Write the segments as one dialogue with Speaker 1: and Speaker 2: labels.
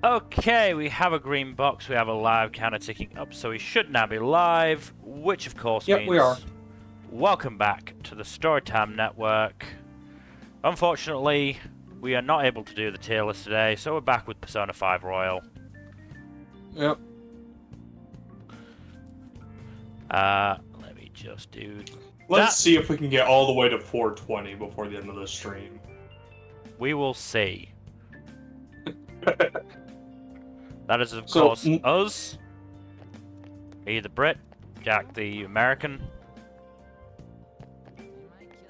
Speaker 1: Okay, we have a green box, we have a live counter ticking up, so we should now be live, which of course
Speaker 2: Yep,
Speaker 1: means
Speaker 2: we are.
Speaker 1: welcome back to the Storytime Network. Unfortunately, we are not able to do the tier list today, so we're back with Persona 5 Royal.
Speaker 2: Yep.
Speaker 1: Let me just do
Speaker 2: Let's
Speaker 1: that.
Speaker 2: see if we can get all the way to 420 before the end of the stream.
Speaker 1: We will see. That is, of course, us. Me, the Brit. Jack, the American.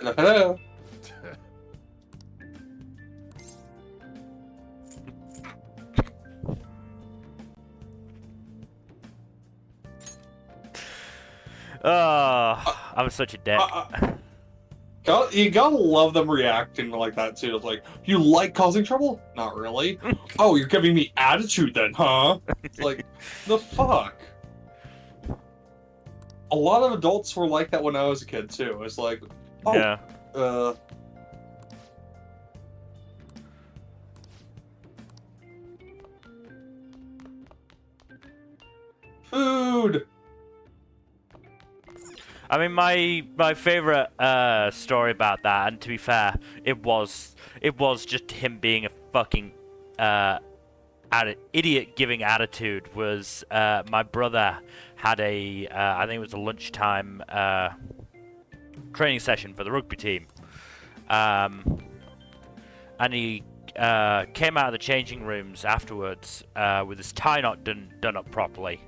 Speaker 2: Hello.
Speaker 1: I'm such a dick.
Speaker 2: You gotta love them reacting like that too. It's like, you like causing trouble? Not really. Oh, you're giving me attitude then, huh? It's like, the fuck? A lot of adults were like that when I was a kid too. It's like, oh,
Speaker 1: Yeah.
Speaker 2: Food!
Speaker 1: I mean, my favorite story about that, and to be fair, it was just him being a fucking idiot giving attitude. Was my brother had a I think it was a lunchtime training session for the rugby team, and he came out of the changing rooms afterwards with his tie not done up properly.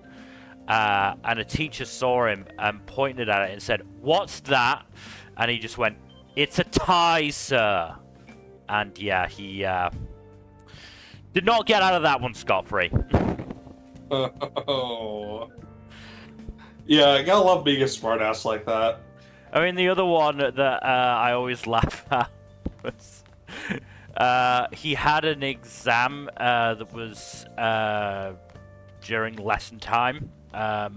Speaker 1: And a teacher saw him and pointed at it and said, "What's that?" And he just went, "It's a tie, sir." And yeah, he did not get out of that one scot-free.
Speaker 2: Oh. Yeah, I gotta love being a smartass like that.
Speaker 1: I mean, the other one that I always laugh at was he had an exam that was during lesson time. So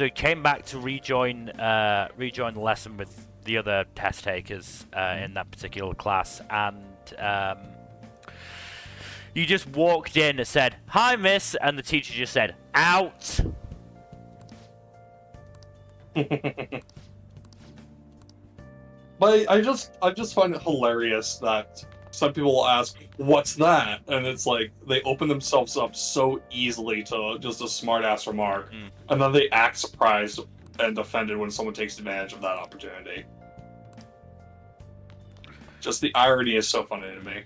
Speaker 1: he came back to rejoin the lesson with the other test takers in that particular class, and you just walked in and said, "Hi, miss," and the teacher just said, "Out."
Speaker 2: But I just find it hilarious that some people will ask, "What's that?" And it's like they open themselves up so easily to just a smart-ass remark, and then they act surprised and offended when someone takes advantage of that opportunity. Just the irony is so funny to me.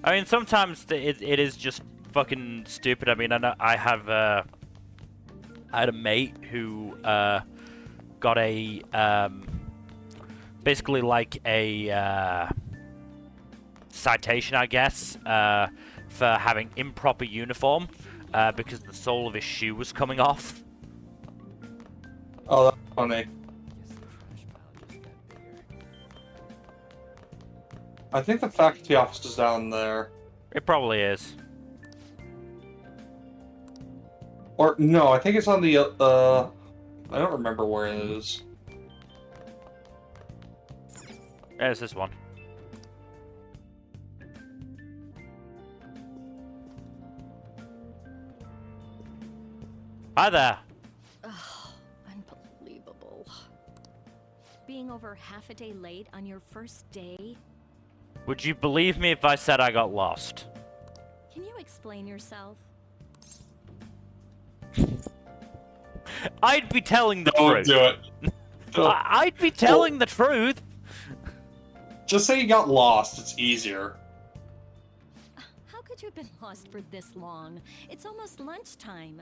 Speaker 1: I mean, sometimes it is just fucking stupid. I mean, I know I had a mate who got a basically like a citation, I guess, for having improper uniform because the sole of his shoe was coming off.
Speaker 2: Oh, that's funny. I think the faculty office is down there.
Speaker 1: It probably is.
Speaker 2: Or, no, I think it's on the, I don't remember where it is.
Speaker 1: There's this one. Hi there.
Speaker 3: Oh, unbelievable. Being over half a day late on your first day?
Speaker 1: Would you believe me if I said I got lost?
Speaker 3: Can you explain yourself?
Speaker 1: I'd be telling the
Speaker 2: Don't
Speaker 1: truth.
Speaker 2: do it.
Speaker 1: I'd be telling the truth.
Speaker 2: Just say you got lost. It's easier.
Speaker 3: How could you have been lost for this long? It's almost lunchtime.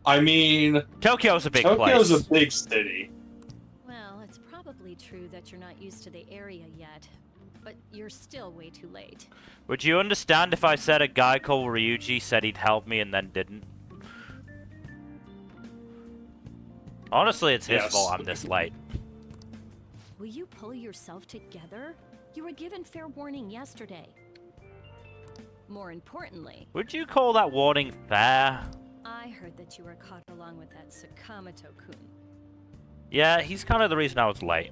Speaker 2: I mean,
Speaker 1: Tokyo's a big
Speaker 2: Tokyo's
Speaker 1: place.
Speaker 2: a big city.
Speaker 3: Well, it's probably true that you're not used to the area yet, but you're still way too late.
Speaker 1: Would you understand if I said a guy called Ryuji said he'd help me and then didn't? Honestly, it's his fault I'm this late.
Speaker 3: Will you pull yourself together? You were given fair warning yesterday. More importantly,
Speaker 1: Would you call that warning fair?
Speaker 3: I heard that you were caught along with that Sakamoto-kun.
Speaker 1: Yeah, he's kind of the reason I was late.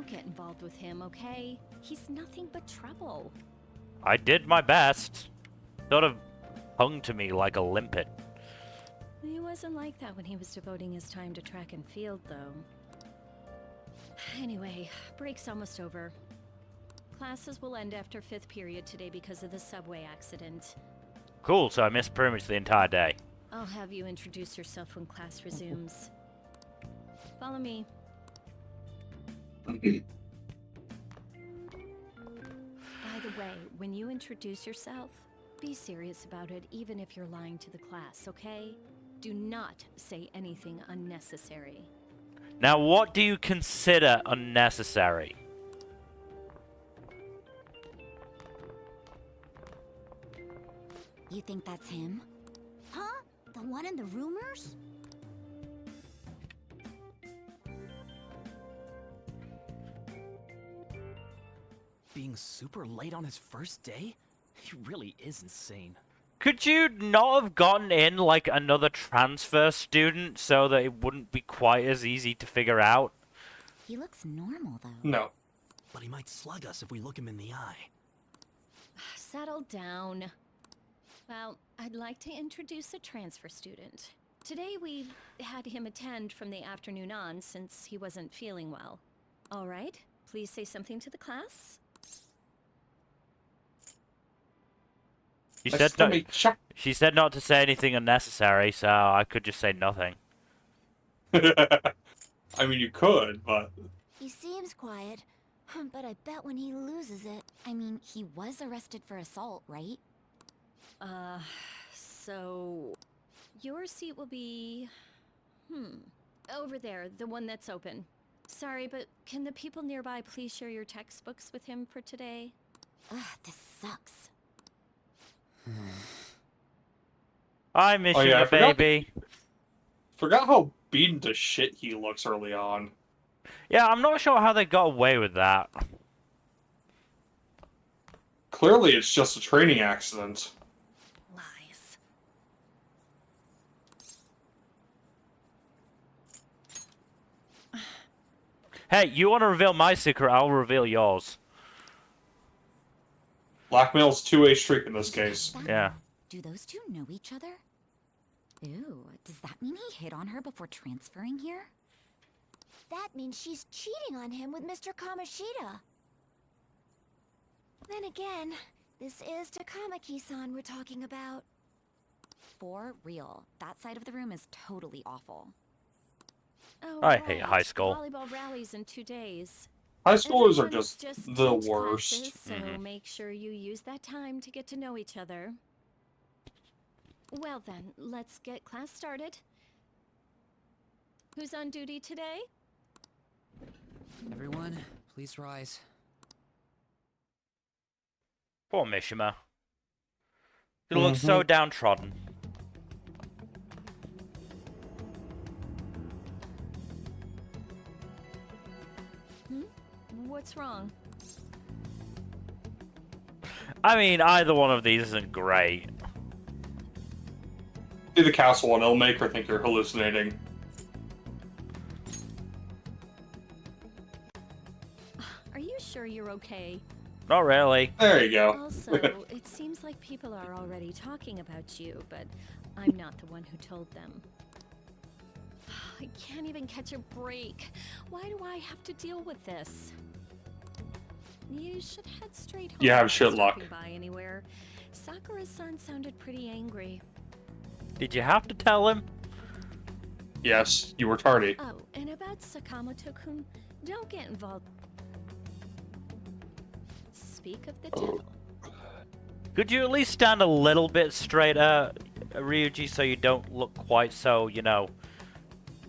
Speaker 3: Don't get involved with him, okay? He's nothing but trouble.
Speaker 1: I did my best. Sort of hung to me like a limpet.
Speaker 3: He wasn't like that when he was devoting his time to track and field, though. Anyway, break's almost over. Classes will end after 5th period today because of the subway accident.
Speaker 1: Cool, so I missed pretty much the entire day.
Speaker 3: I'll have you introduce yourself when class resumes. Follow me. By the way, when you introduce yourself, be serious about it even if you're lying to the class, okay? Do not say anything unnecessary.
Speaker 1: Now, what do you consider unnecessary?
Speaker 4: You think that's him? Huh? The one in the rumors?
Speaker 5: Being super late on his first day? He really is insane.
Speaker 1: Could you not have gotten in like another transfer student so that it wouldn't be quite as easy to figure out?
Speaker 4: He looks normal, though.
Speaker 2: No.
Speaker 5: But he might slug us if we look him in the eye.
Speaker 3: Settle down. Well, I'd like to introduce a transfer student. Today we had him attend from the afternoon on since he wasn't feeling well. All right, please say something to the class.
Speaker 1: She said not to say anything unnecessary, so I could just say nothing.
Speaker 2: I mean, you could, but...
Speaker 4: He seems quiet, but I bet when he loses it... I mean, he was arrested for assault, right?
Speaker 3: So... Your seat will be... over there, the one that's open. Sorry, but can the people nearby please share your textbooks with him for today?
Speaker 4: Ugh, this sucks.
Speaker 1: I miss
Speaker 2: Oh,
Speaker 1: you,
Speaker 2: yeah,
Speaker 1: my
Speaker 2: I forgot-
Speaker 1: baby.
Speaker 2: Forgot how beaten to shit he looks early on.
Speaker 1: Yeah, I'm not sure how they got away with that.
Speaker 2: Clearly, it's just a training accident.
Speaker 4: Lies.
Speaker 1: Hey, you want to reveal my secret, I'll reveal yours.
Speaker 2: Blackmail's two-way streak in this case.
Speaker 1: Yeah.
Speaker 4: Do those two know each other? Ooh, does that mean he hit on her before transferring here?
Speaker 6: That means she's cheating on him with Mr. Kamoshida. Then again, this is Takamaki-san we're talking about.
Speaker 4: For real, that side of the room is totally awful.
Speaker 3: Oh,
Speaker 1: I hate high school.
Speaker 3: Volleyball rallies in 2 days.
Speaker 2: High schoolers are
Speaker 3: Everyone's
Speaker 2: just the
Speaker 3: changed
Speaker 2: worst.
Speaker 3: classes, so make sure you use that time to get to know each other. Well then, let's get class started. Who's on duty today?
Speaker 5: Everyone, please rise.
Speaker 1: Poor Mishima. He looks so downtrodden.
Speaker 3: What's wrong?
Speaker 1: I mean, either one of these isn't great.
Speaker 2: Do the castle one, it'll make her think you're hallucinating.
Speaker 3: Are you sure you're okay?
Speaker 1: Not really.
Speaker 2: There you go.
Speaker 3: Also, it seems like people are already talking about you, but I'm not the one who told them. I can't even catch a break. Why do I have to deal with this? You should head straight home.
Speaker 2: You have
Speaker 3: without
Speaker 2: shit luck.
Speaker 3: stopping by anywhere. Sakura-san sounded pretty angry.
Speaker 1: Did you have to tell him?
Speaker 2: Yes, you were tardy.
Speaker 3: Oh, and about Sakamoto-kun, don't get involved. Speak of the devil.
Speaker 1: Could you at least stand a little bit straighter, Ryuji, so you don't look quite so, you know,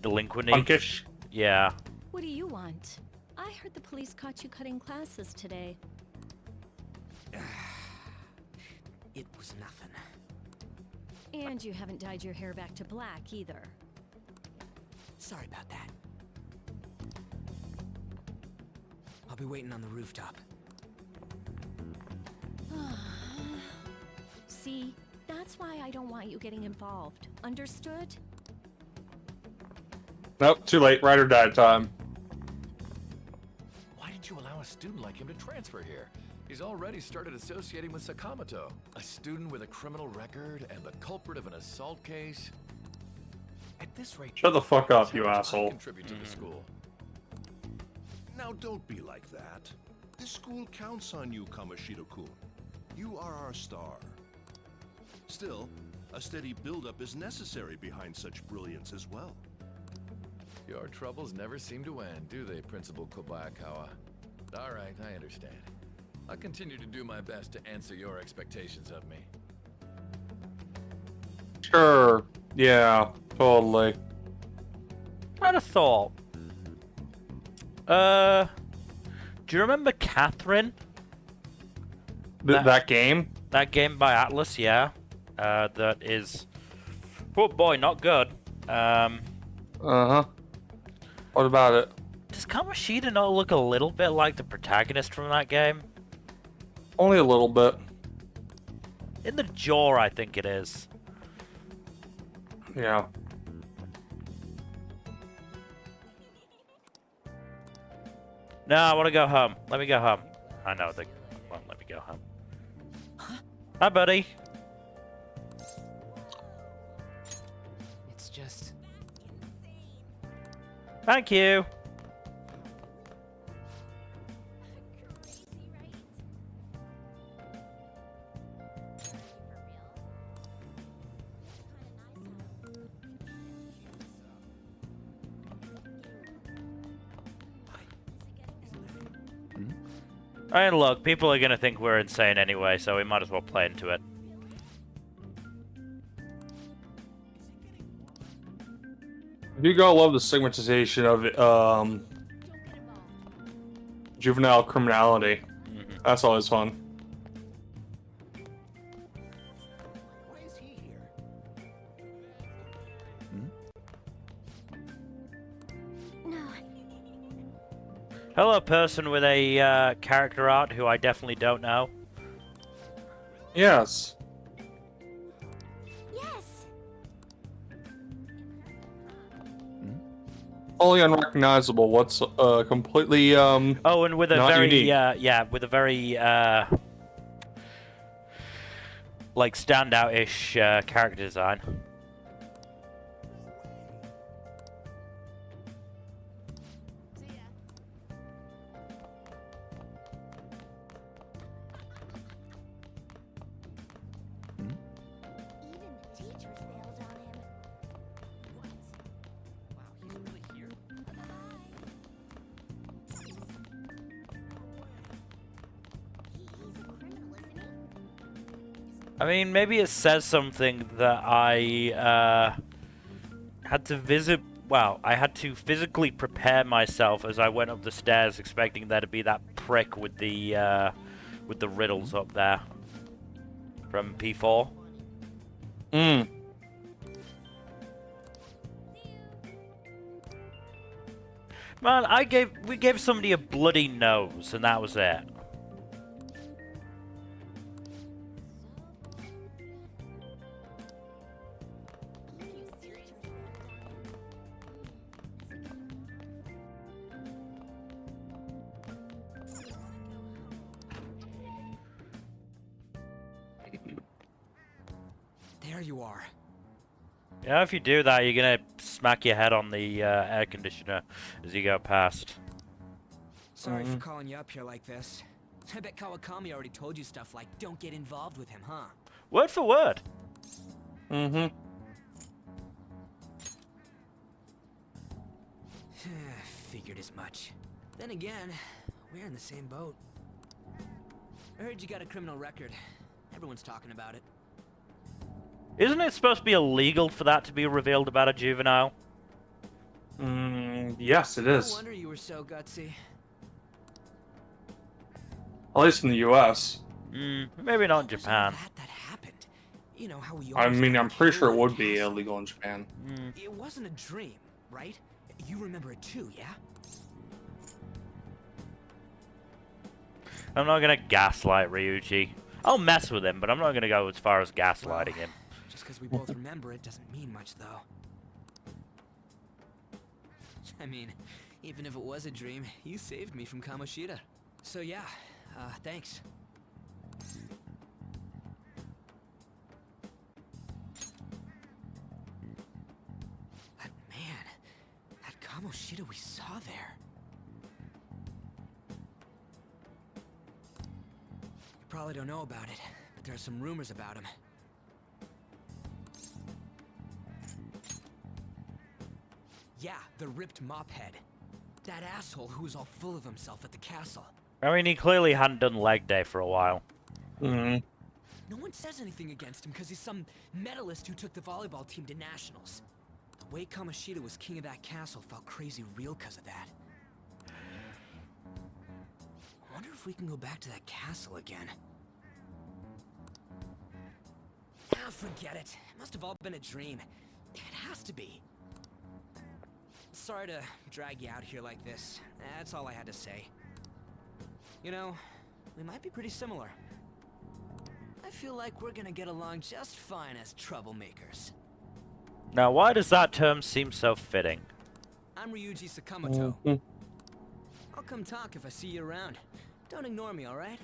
Speaker 1: delinquent-y?
Speaker 2: Punkish.
Speaker 1: Yeah.
Speaker 3: What do you want? I heard the police caught you cutting classes today.
Speaker 5: It was nothing.
Speaker 3: And you haven't dyed your hair back to black either.
Speaker 5: Sorry about that. I'll be waiting on the rooftop.
Speaker 3: See, that's why I don't want you getting involved. Understood?
Speaker 2: Nope, too late. Ride or die time.
Speaker 5: Why
Speaker 7: He's already started associating with Sakamoto, a student with a criminal record and the culprit of an assault case. At this rate,
Speaker 2: Shut the fuck up,
Speaker 7: how
Speaker 2: you
Speaker 7: much I
Speaker 2: asshole.
Speaker 7: contribute to the school.
Speaker 8: Now don't be like that. This school counts on you, Kamoshida-kun. You are our star. Still, a steady build-up is necessary behind such brilliance as well.
Speaker 7: Your troubles never seem to end, do they, Principal Kobayakawa? All right, I understand. I'll continue to do my best to answer your expectations of me.
Speaker 2: Sure. Yeah, totally.
Speaker 1: Kind of thought. Do you remember Catherine?
Speaker 2: That game?
Speaker 1: That game by Atlas, yeah. That is, oh boy, not good.
Speaker 2: Uh-huh. What about it?
Speaker 1: Does Kamoshida not look a little bit like the protagonist from that game?
Speaker 2: Only a little bit.
Speaker 1: In the jaw, I think it is.
Speaker 2: Yeah.
Speaker 1: No, I want to go home. Let me go home. I know they won't let me go home. Hi, buddy.
Speaker 5: It's just...
Speaker 1: Thank you. I mean, look, people are gonna think we're insane anyway, so we might as well play into it.
Speaker 2: You gotta love the stigmatization of juvenile criminality. That's always fun.
Speaker 8: Why is he here?
Speaker 6: No,
Speaker 1: Hello, person with a character art who I definitely don't know.
Speaker 2: Yes.
Speaker 6: yes.
Speaker 2: Totally unrecognizable. What's completely
Speaker 1: Oh, and with a
Speaker 2: not
Speaker 1: very
Speaker 2: unique.
Speaker 1: yeah, with a very like standout-ish character design.
Speaker 6: Even the teachers bailed on him.
Speaker 5: Wow, he's really here?
Speaker 6: He's a criminal, isn't he?
Speaker 1: I mean, maybe it says something that I had to visit. Well, I had to physically prepare myself as I went up the stairs, expecting there to be that prick with the riddles up there from P4.
Speaker 2: Mm.
Speaker 1: Man, we gave somebody a bloody nose, and that was it.
Speaker 5: There you are.
Speaker 1: Yeah, if you do that, you're gonna smack your head on the air conditioner as you go past.
Speaker 5: Sorry for calling you up here like this. I bet Kawakami already told you stuff like, don't get involved with him, huh?
Speaker 1: Word for word.
Speaker 2: Mm-hmm.
Speaker 5: Figured as much. Then again, we're in the same boat. I heard you got a criminal record. Everyone's talking about it.
Speaker 1: Isn't it supposed to be illegal for that to be revealed about a juvenile?
Speaker 2: Yes, it
Speaker 5: No
Speaker 2: is.
Speaker 5: wonder you were so gutsy.
Speaker 2: At least in the U.S.
Speaker 1: Maybe not in Japan.
Speaker 5: That happened. You know how we
Speaker 2: I
Speaker 5: almost
Speaker 2: mean,
Speaker 5: got
Speaker 2: I'm pretty sure it
Speaker 5: killed
Speaker 2: would
Speaker 5: at
Speaker 2: be
Speaker 5: Castle.
Speaker 2: illegal in Japan.
Speaker 5: It wasn't a dream, right? You remember it too, yeah?
Speaker 1: I'm not gonna gaslight Ryuji. I'll mess with him, but I'm not gonna go as far as gaslighting him.
Speaker 5: Just because we both remember it doesn't mean much, though. I mean, even if it was a dream, you saved me from Kamoshida. So yeah, thanks. Kamoshida we saw there. You probably don't know about it, but there are some rumors about him. Yeah, the ripped mop head. That asshole who was all full of himself at the castle.
Speaker 1: I mean, he clearly hadn't done leg day for a while.
Speaker 2: Mm-hmm.
Speaker 5: No one says anything against him because he's some medalist who took the volleyball team to nationals. The way Kamoshida was king of that castle felt crazy real because of that. I wonder if we can go back to that castle again. Ah, forget it. It must have all been a dream. It has to be. Sorry to drag you out here like this. That's all I had to say. You know, we might be pretty similar. I feel like we're gonna get along just fine as troublemakers.
Speaker 1: Now, why does that term seem so fitting?
Speaker 5: I'm Ryuji Sakamoto. I'll come talk if I see you around. Don't ignore me, alright?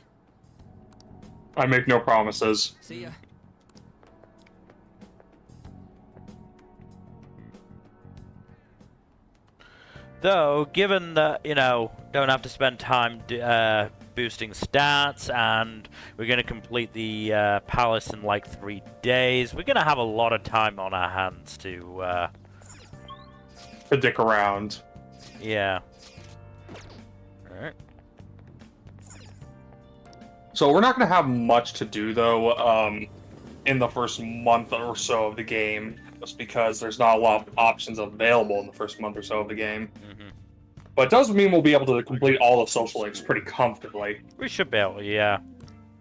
Speaker 2: I make no promises.
Speaker 5: See ya.
Speaker 1: Though, given that, you know, don't have to spend time boosting stats, and we're going to complete the palace in like 3 days, we're going to have a lot of time on our hands to
Speaker 2: dick around.
Speaker 1: Yeah. Alright.
Speaker 2: So we're not going to have much to do, though, in the first month or so of the game, just because there's not a lot of options available in the first month or so of the game.
Speaker 1: Mm-hmm.
Speaker 2: But it does mean we'll be able to complete all the social links pretty comfortably.
Speaker 1: We should be able, yeah.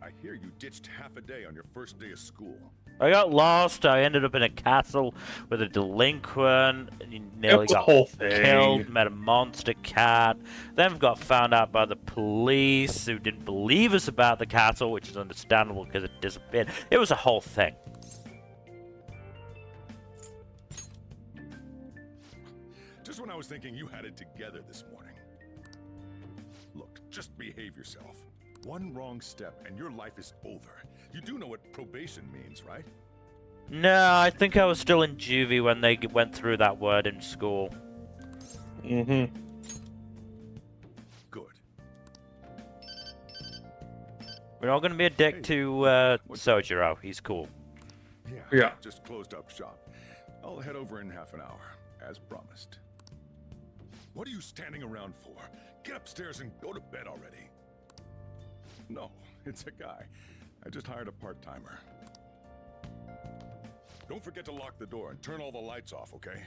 Speaker 8: I hear you ditched half a day on your first day of school.
Speaker 1: I got lost, I ended up in a castle with a delinquent, nearly
Speaker 2: It was a
Speaker 1: got
Speaker 2: whole thing.
Speaker 1: killed, met a monster cat, then got found out by the police who didn't believe us about the castle, which is understandable because it disappeared. It was a whole thing.
Speaker 8: Just when I was thinking you had it together this morning. Look, just behave yourself. One wrong step and your life is over. You do know what probation means, right?
Speaker 1: No, I think I was still in juvie when they went through that word in school.
Speaker 2: Mm-hmm.
Speaker 8: Good.
Speaker 1: We're not going to be a dick
Speaker 8: Hey,
Speaker 1: to Sojiro. He's cool.
Speaker 2: Yeah.
Speaker 8: Just closed up shop. I'll head over in half an hour, as promised. What are you standing around for? Get upstairs and go to bed already. No, it's a guy. I just hired a part-timer. Don't forget to lock the door and turn all the lights off, okay?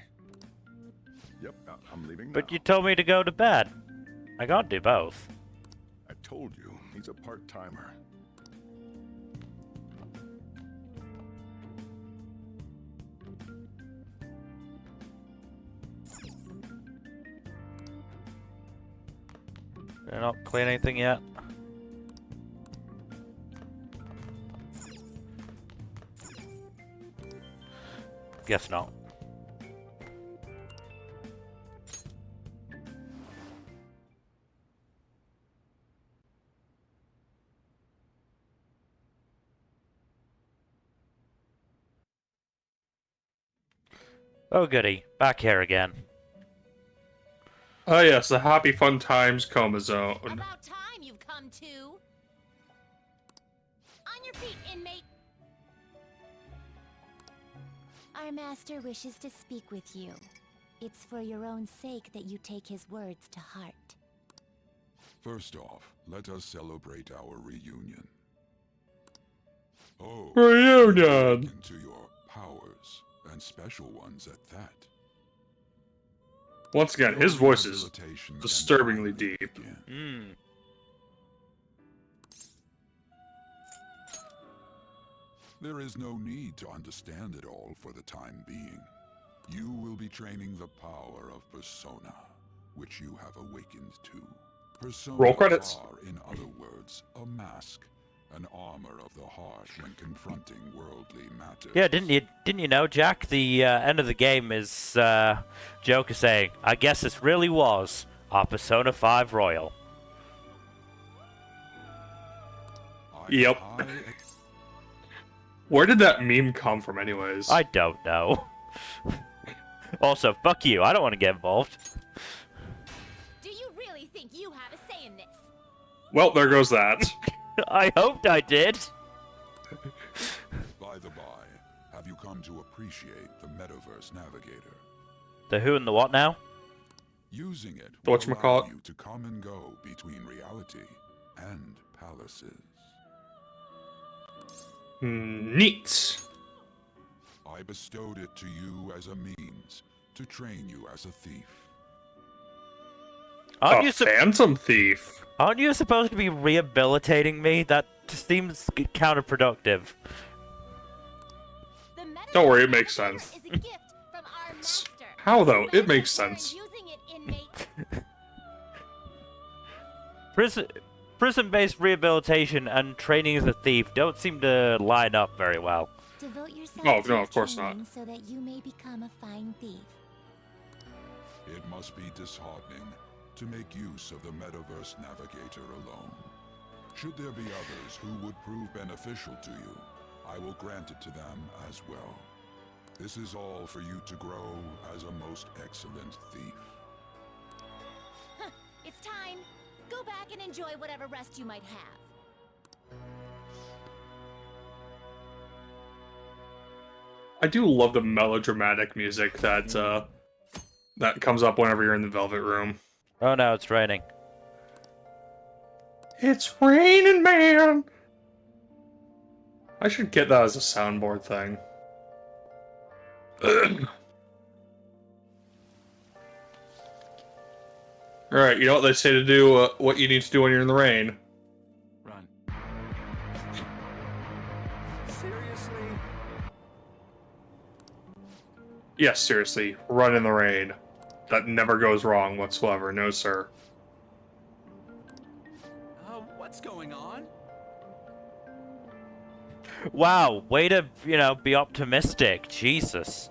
Speaker 8: Yep, I'm leaving
Speaker 1: But
Speaker 8: now.
Speaker 1: you told me to go to bed. I can't do both.
Speaker 8: I told you, he's a part-timer.
Speaker 1: They're not clean anything yet. Guess not. Oh goody, back here again.
Speaker 2: Oh yes, the Happy Fun Times Coma Zone.
Speaker 6: About time you've come to. On your feet, inmate.
Speaker 4: Our master wishes to speak with you. It's for your own sake that you take his words to heart.
Speaker 9: First off, let us celebrate our reunion. Oh,
Speaker 2: Reunion!
Speaker 9: into your powers, and special ones at that.
Speaker 2: Once again, his voice is
Speaker 9: Rehabilitation can
Speaker 2: disturbingly
Speaker 9: finally
Speaker 2: deep.
Speaker 9: begin.
Speaker 1: Hmm.
Speaker 9: There is no need to understand it all for the time being. You will be training the power of persona, which you have awakened to. Personas
Speaker 2: Roll credits.
Speaker 9: are, in other words, a mask, an armor of the heart when confronting worldly matters.
Speaker 1: Yeah, didn't you know, Jack? The end of the game is Joker saying, "I guess this really was our Persona 5 Royal."
Speaker 2: Yep. Where did that meme come from, anyways?
Speaker 1: I don't know. Also, fuck you. I don't want to get involved.
Speaker 6: Do you really think you have a say in this?
Speaker 2: Well, there goes that.
Speaker 1: I hoped I did.
Speaker 9: By the by, have you come to appreciate the Metaverse Navigator?
Speaker 1: The who and the what now?
Speaker 9: Using it
Speaker 2: The
Speaker 9: will
Speaker 2: whatchamacallit?
Speaker 9: allow you to come and go between reality and palaces.
Speaker 2: Neat.
Speaker 9: I bestowed it to you as a means to train you as a thief.
Speaker 1: Aren't
Speaker 2: A
Speaker 1: you,
Speaker 2: phantom thief.
Speaker 1: aren't you supposed to be rehabilitating me? That seems counterproductive.
Speaker 6: The metaverse
Speaker 2: Don't worry, it makes sense.
Speaker 6: is a gift from our master.
Speaker 2: How though? It
Speaker 6: Imagine
Speaker 2: makes
Speaker 6: you're
Speaker 2: sense.
Speaker 6: using it, inmate.
Speaker 1: Prison-based rehabilitation and training as a thief don't seem to line up very well.
Speaker 6: Devote yourself
Speaker 2: Oh,
Speaker 6: to
Speaker 2: no,
Speaker 6: your
Speaker 2: of course not.
Speaker 6: training so that you may become a fine thief.
Speaker 9: It must be disheartening to make use of the Metaverse Navigator alone. Should there be others who would prove beneficial to you, I will grant it to them as well. This is all for you to grow as a most excellent thief.
Speaker 6: It's time. Go back and enjoy whatever rest you might have.
Speaker 2: I do love the melodramatic music that that comes up whenever you're in the Velvet Room.
Speaker 1: Oh no, it's raining.
Speaker 2: It's raining, man! I should get that as a soundboard thing. Alright, you know what they say to do, what you need to do when you're in the rain.
Speaker 10: Run.
Speaker 5: Seriously?
Speaker 2: Yes, seriously, run in the rain. That never goes wrong whatsoever, no sir.
Speaker 5: What's going on?
Speaker 1: Wow, way to, be optimistic. Jesus.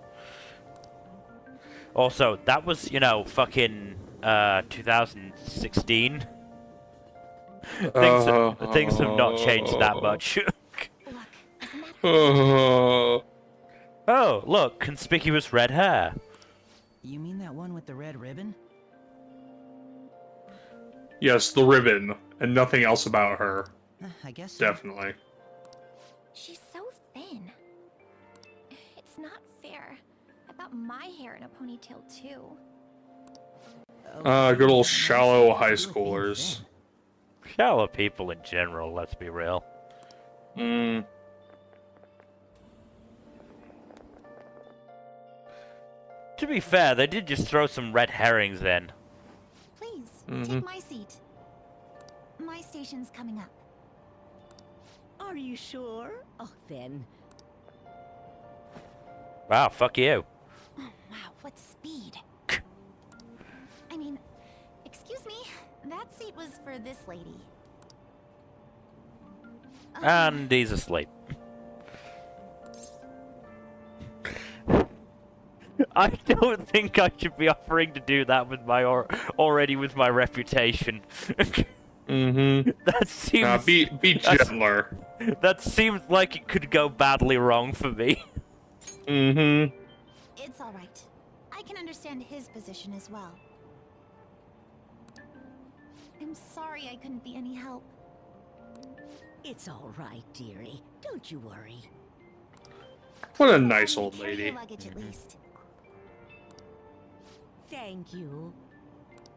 Speaker 1: Also, that was, fucking 2016. Things have not changed that much. Oh, look, conspicuous red hair.
Speaker 5: You mean that one with the red ribbon?
Speaker 2: Yes, the ribbon, and nothing else about her.
Speaker 5: I guess so.
Speaker 2: Definitely.
Speaker 6: She's so thin. It's not fair. I thought my hair in a ponytail too.
Speaker 2: Good old shallow high schoolers.
Speaker 1: Shallow people in general, let's be real.
Speaker 2: Mm.
Speaker 1: To be fair, they did just throw some red herrings in.
Speaker 6: Please, take my seat. My station's coming up.
Speaker 11: Are you sure? Oh, then.
Speaker 1: Wow, fuck you.
Speaker 6: Oh, wow, what speed. I mean, excuse me, that seat was for this lady.
Speaker 1: And he's asleep. I don't think I should be offering to do that with my already with my reputation. That seems
Speaker 2: be gentler.
Speaker 1: That seems like it could go badly wrong for me.
Speaker 6: It's all right. I can understand his position as well. I'm sorry I couldn't be any help.
Speaker 11: It's all right, dearie. Don't you worry.
Speaker 2: What a nice old
Speaker 6: Carry
Speaker 2: lady.
Speaker 6: your luggage at least.
Speaker 11: Thank you.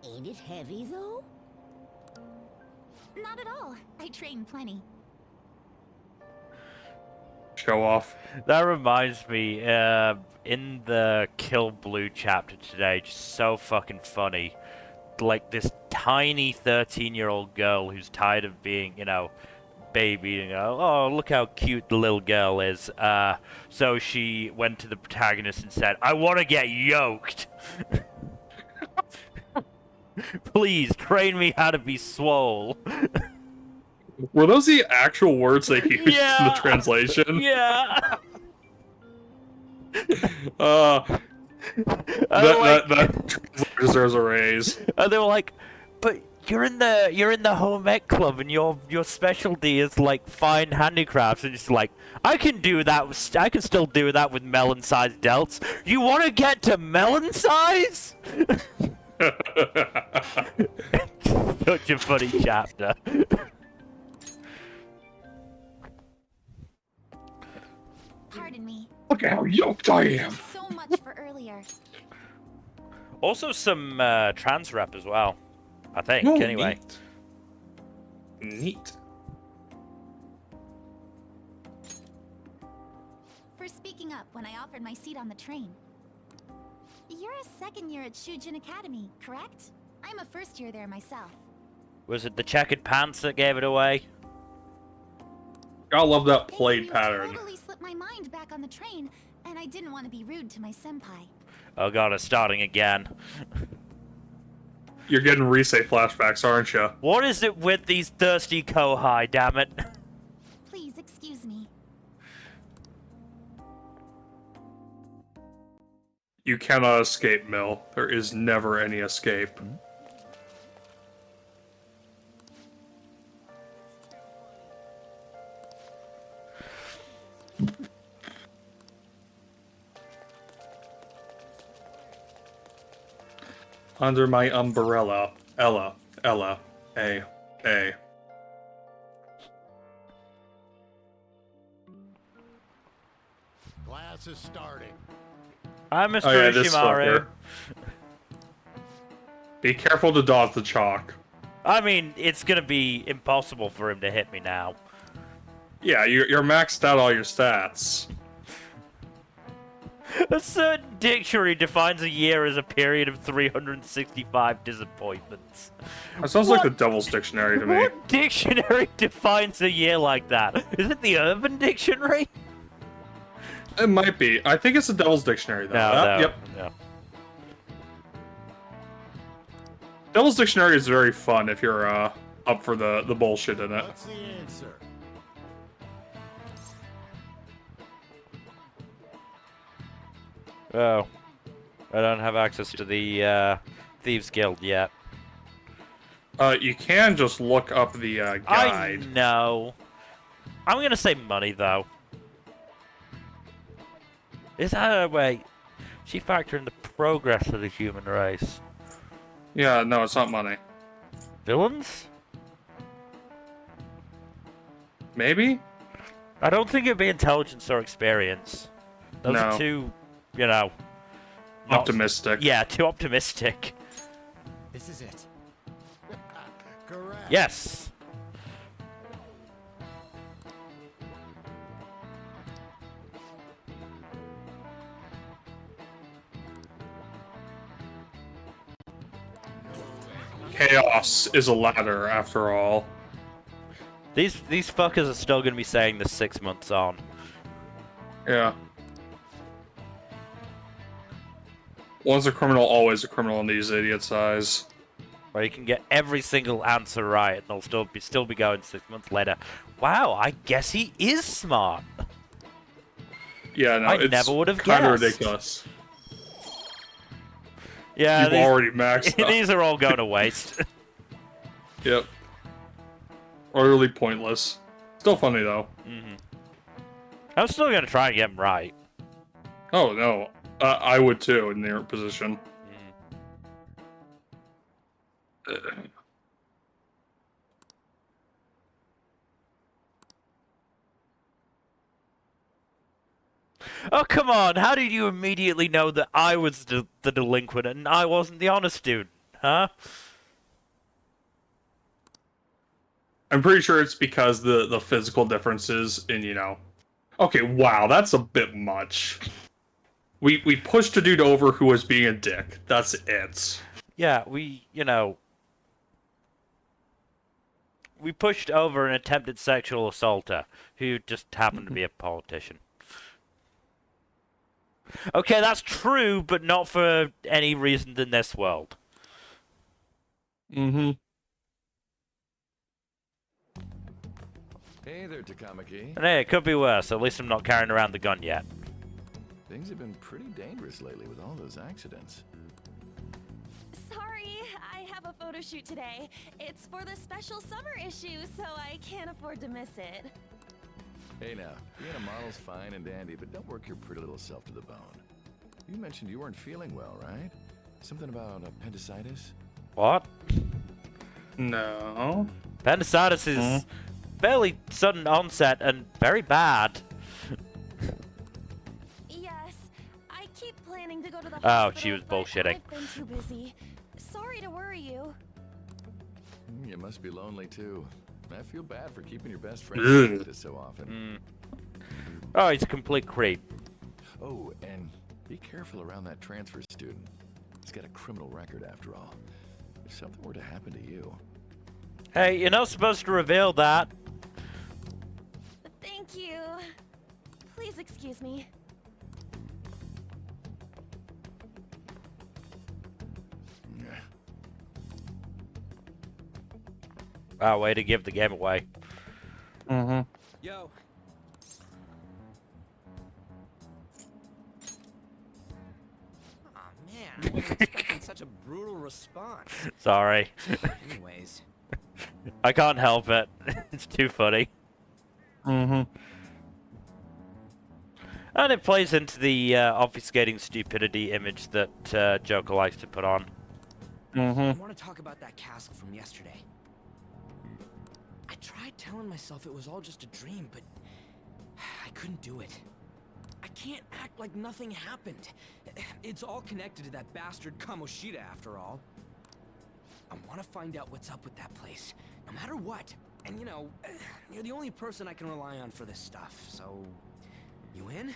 Speaker 11: Ain't it heavy, though?
Speaker 6: Not at all. I train plenty.
Speaker 2: Show off.
Speaker 1: That reminds me, in the Kill Blue chapter today, just so fucking funny. Like this tiny 13-year-old girl who's tired of being, baby, oh, look how cute the little girl is. So she went to the protagonist and said, I want to get yoked. Please, train me how to be swole.
Speaker 2: Were those the actual words they used in the translation?
Speaker 1: Yeah.
Speaker 2: That translator deserves a raise.
Speaker 1: And they were like, but you're in the home ec club, and your specialty is like fine handicrafts, and it's like I can do that. I can still do that with melon-sized delts. You want to get to melon size? Such a funny chapter.
Speaker 6: Pardon me.
Speaker 2: Look at how yoked I am.
Speaker 6: So much for earlier.
Speaker 1: Also some trans rep as well, I think.
Speaker 2: Oh,
Speaker 1: anyway.
Speaker 2: Neat.
Speaker 6: For speaking up when I offered my seat on the train. You're a second year at Shujin Academy, correct? I'm a first year there myself.
Speaker 1: Was it the checkered pants that gave it away?
Speaker 2: Gotta love that
Speaker 6: Thank
Speaker 2: plaid
Speaker 6: you.
Speaker 2: pattern.
Speaker 6: Totally slipped my mind back on the train, and I didn't want to be rude to my senpai.
Speaker 1: Oh god, it's starting again.
Speaker 2: You're getting Risei flashbacks, aren't you?
Speaker 1: What is it with these thirsty kohai, damn it?
Speaker 6: Please excuse me.
Speaker 2: You cannot escape, Mill. There is never any escape. Under my umbrella, Ella, A.
Speaker 10: Class is starting.
Speaker 1: I'm Mr.
Speaker 2: Oh yeah, this
Speaker 1: Ishimaru.
Speaker 2: fucker. Be careful to dodge the chalk.
Speaker 1: I mean, it's gonna be impossible for him to hit me now.
Speaker 2: Yeah, you're maxed out all your stats.
Speaker 1: A certain dictionary defines a year as a period of 365 disappointments.
Speaker 2: That sounds like the Devil's Dictionary to me.
Speaker 1: What dictionary defines a year like that? Is it the Urban Dictionary?
Speaker 2: It might be. I think it's the Devil's Dictionary, though.
Speaker 1: No.
Speaker 2: Yep.
Speaker 1: No.
Speaker 2: Devil's Dictionary is very fun if you're up for the bullshit in it.
Speaker 10: What's the answer?
Speaker 1: Oh. I don't have access to the Thieves Guild yet.
Speaker 2: You can just look up the guide.
Speaker 1: I know. I'm gonna say money, though. Is that a way? She factor in the progress of the human race.
Speaker 2: Yeah, no, it's not money.
Speaker 1: Villains?
Speaker 2: Maybe?
Speaker 1: I don't think it'd be intelligence or experience. Those are
Speaker 2: No.
Speaker 1: too, you know... not-
Speaker 2: Optimistic.
Speaker 1: Yeah, too optimistic.
Speaker 10: This is it. Correct.
Speaker 1: Yes!
Speaker 2: Chaos is a ladder, after all.
Speaker 1: These fuckers are still gonna be saying this 6 months on.
Speaker 2: Yeah. Once a criminal, always a criminal in these idiots' eyes.
Speaker 1: Where you can get every single answer right and they'll still be going 6 months later. Wow, I guess he is smart.
Speaker 2: Yeah, no,
Speaker 1: I
Speaker 2: it's
Speaker 1: never would have
Speaker 2: kind of
Speaker 1: guessed.
Speaker 2: ridiculous.
Speaker 1: Yeah,
Speaker 2: You've already maxed out.
Speaker 1: these are all going to waste.
Speaker 2: Yep. Utterly pointless. Still funny, though.
Speaker 1: I'm still gonna try and get them right.
Speaker 2: Oh, no. I would, too, in their position.
Speaker 1: Oh, come on! How did you immediately know that I was the delinquent and I wasn't the honest student? Huh?
Speaker 2: I'm pretty sure it's because the physical differences in, you know... Okay, wow, that's a bit much. We pushed a dude over who was being a dick. That's it.
Speaker 1: Yeah, we pushed over an attempted sexual assaulter who just happened to be a politician. Okay, that's true, but not for any reason in this world.
Speaker 2: Mm-hmm.
Speaker 7: Hey there, Takamaki.
Speaker 1: And hey, it could be worse. At least I'm not carrying around the gun yet.
Speaker 7: Things have been pretty dangerous lately with all those accidents.
Speaker 6: Sorry, I
Speaker 3: have a photo shoot today. It's for the special summer issue, so I can't afford to miss it.
Speaker 7: Hey now, being a model's fine and dandy, but don't work your pretty little self to the bone. You mentioned you weren't feeling well, right? Something about appendicitis?
Speaker 1: What?
Speaker 2: No.
Speaker 1: Appendicitis is fairly sudden onset and very bad.
Speaker 3: Yes, I keep planning to go to the
Speaker 1: Oh,
Speaker 3: hospital,
Speaker 1: she was
Speaker 3: but
Speaker 1: bullshitting.
Speaker 3: I've been too busy. Sorry to worry you.
Speaker 7: You must be lonely too. I feel bad for keeping your best friend at so often.
Speaker 1: Oh, he's a complete creep.
Speaker 7: Oh, and be careful around that transfer student. He's got a criminal record after all. If something were to happen to you.
Speaker 1: Hey, you're not supposed to reveal that.
Speaker 3: Thank you. Please excuse me.
Speaker 1: Oh, way to give the game away.
Speaker 5: Yo. Oh man, I wasn't expecting such a brutal response.
Speaker 1: Sorry.
Speaker 5: Anyways.
Speaker 1: I can't help it. It's too funny. And it plays into the obfuscating stupidity image that Joker likes to put on.
Speaker 5: I want to talk about that cask from yesterday. I tried telling myself it was all just a dream, but I couldn't do it. I can't act like nothing happened. It's all connected to that bastard Kamoshida, after all. I want to find out what's up with that place, no matter what. And you know, you're the only person I can rely on for this stuff, so... You in?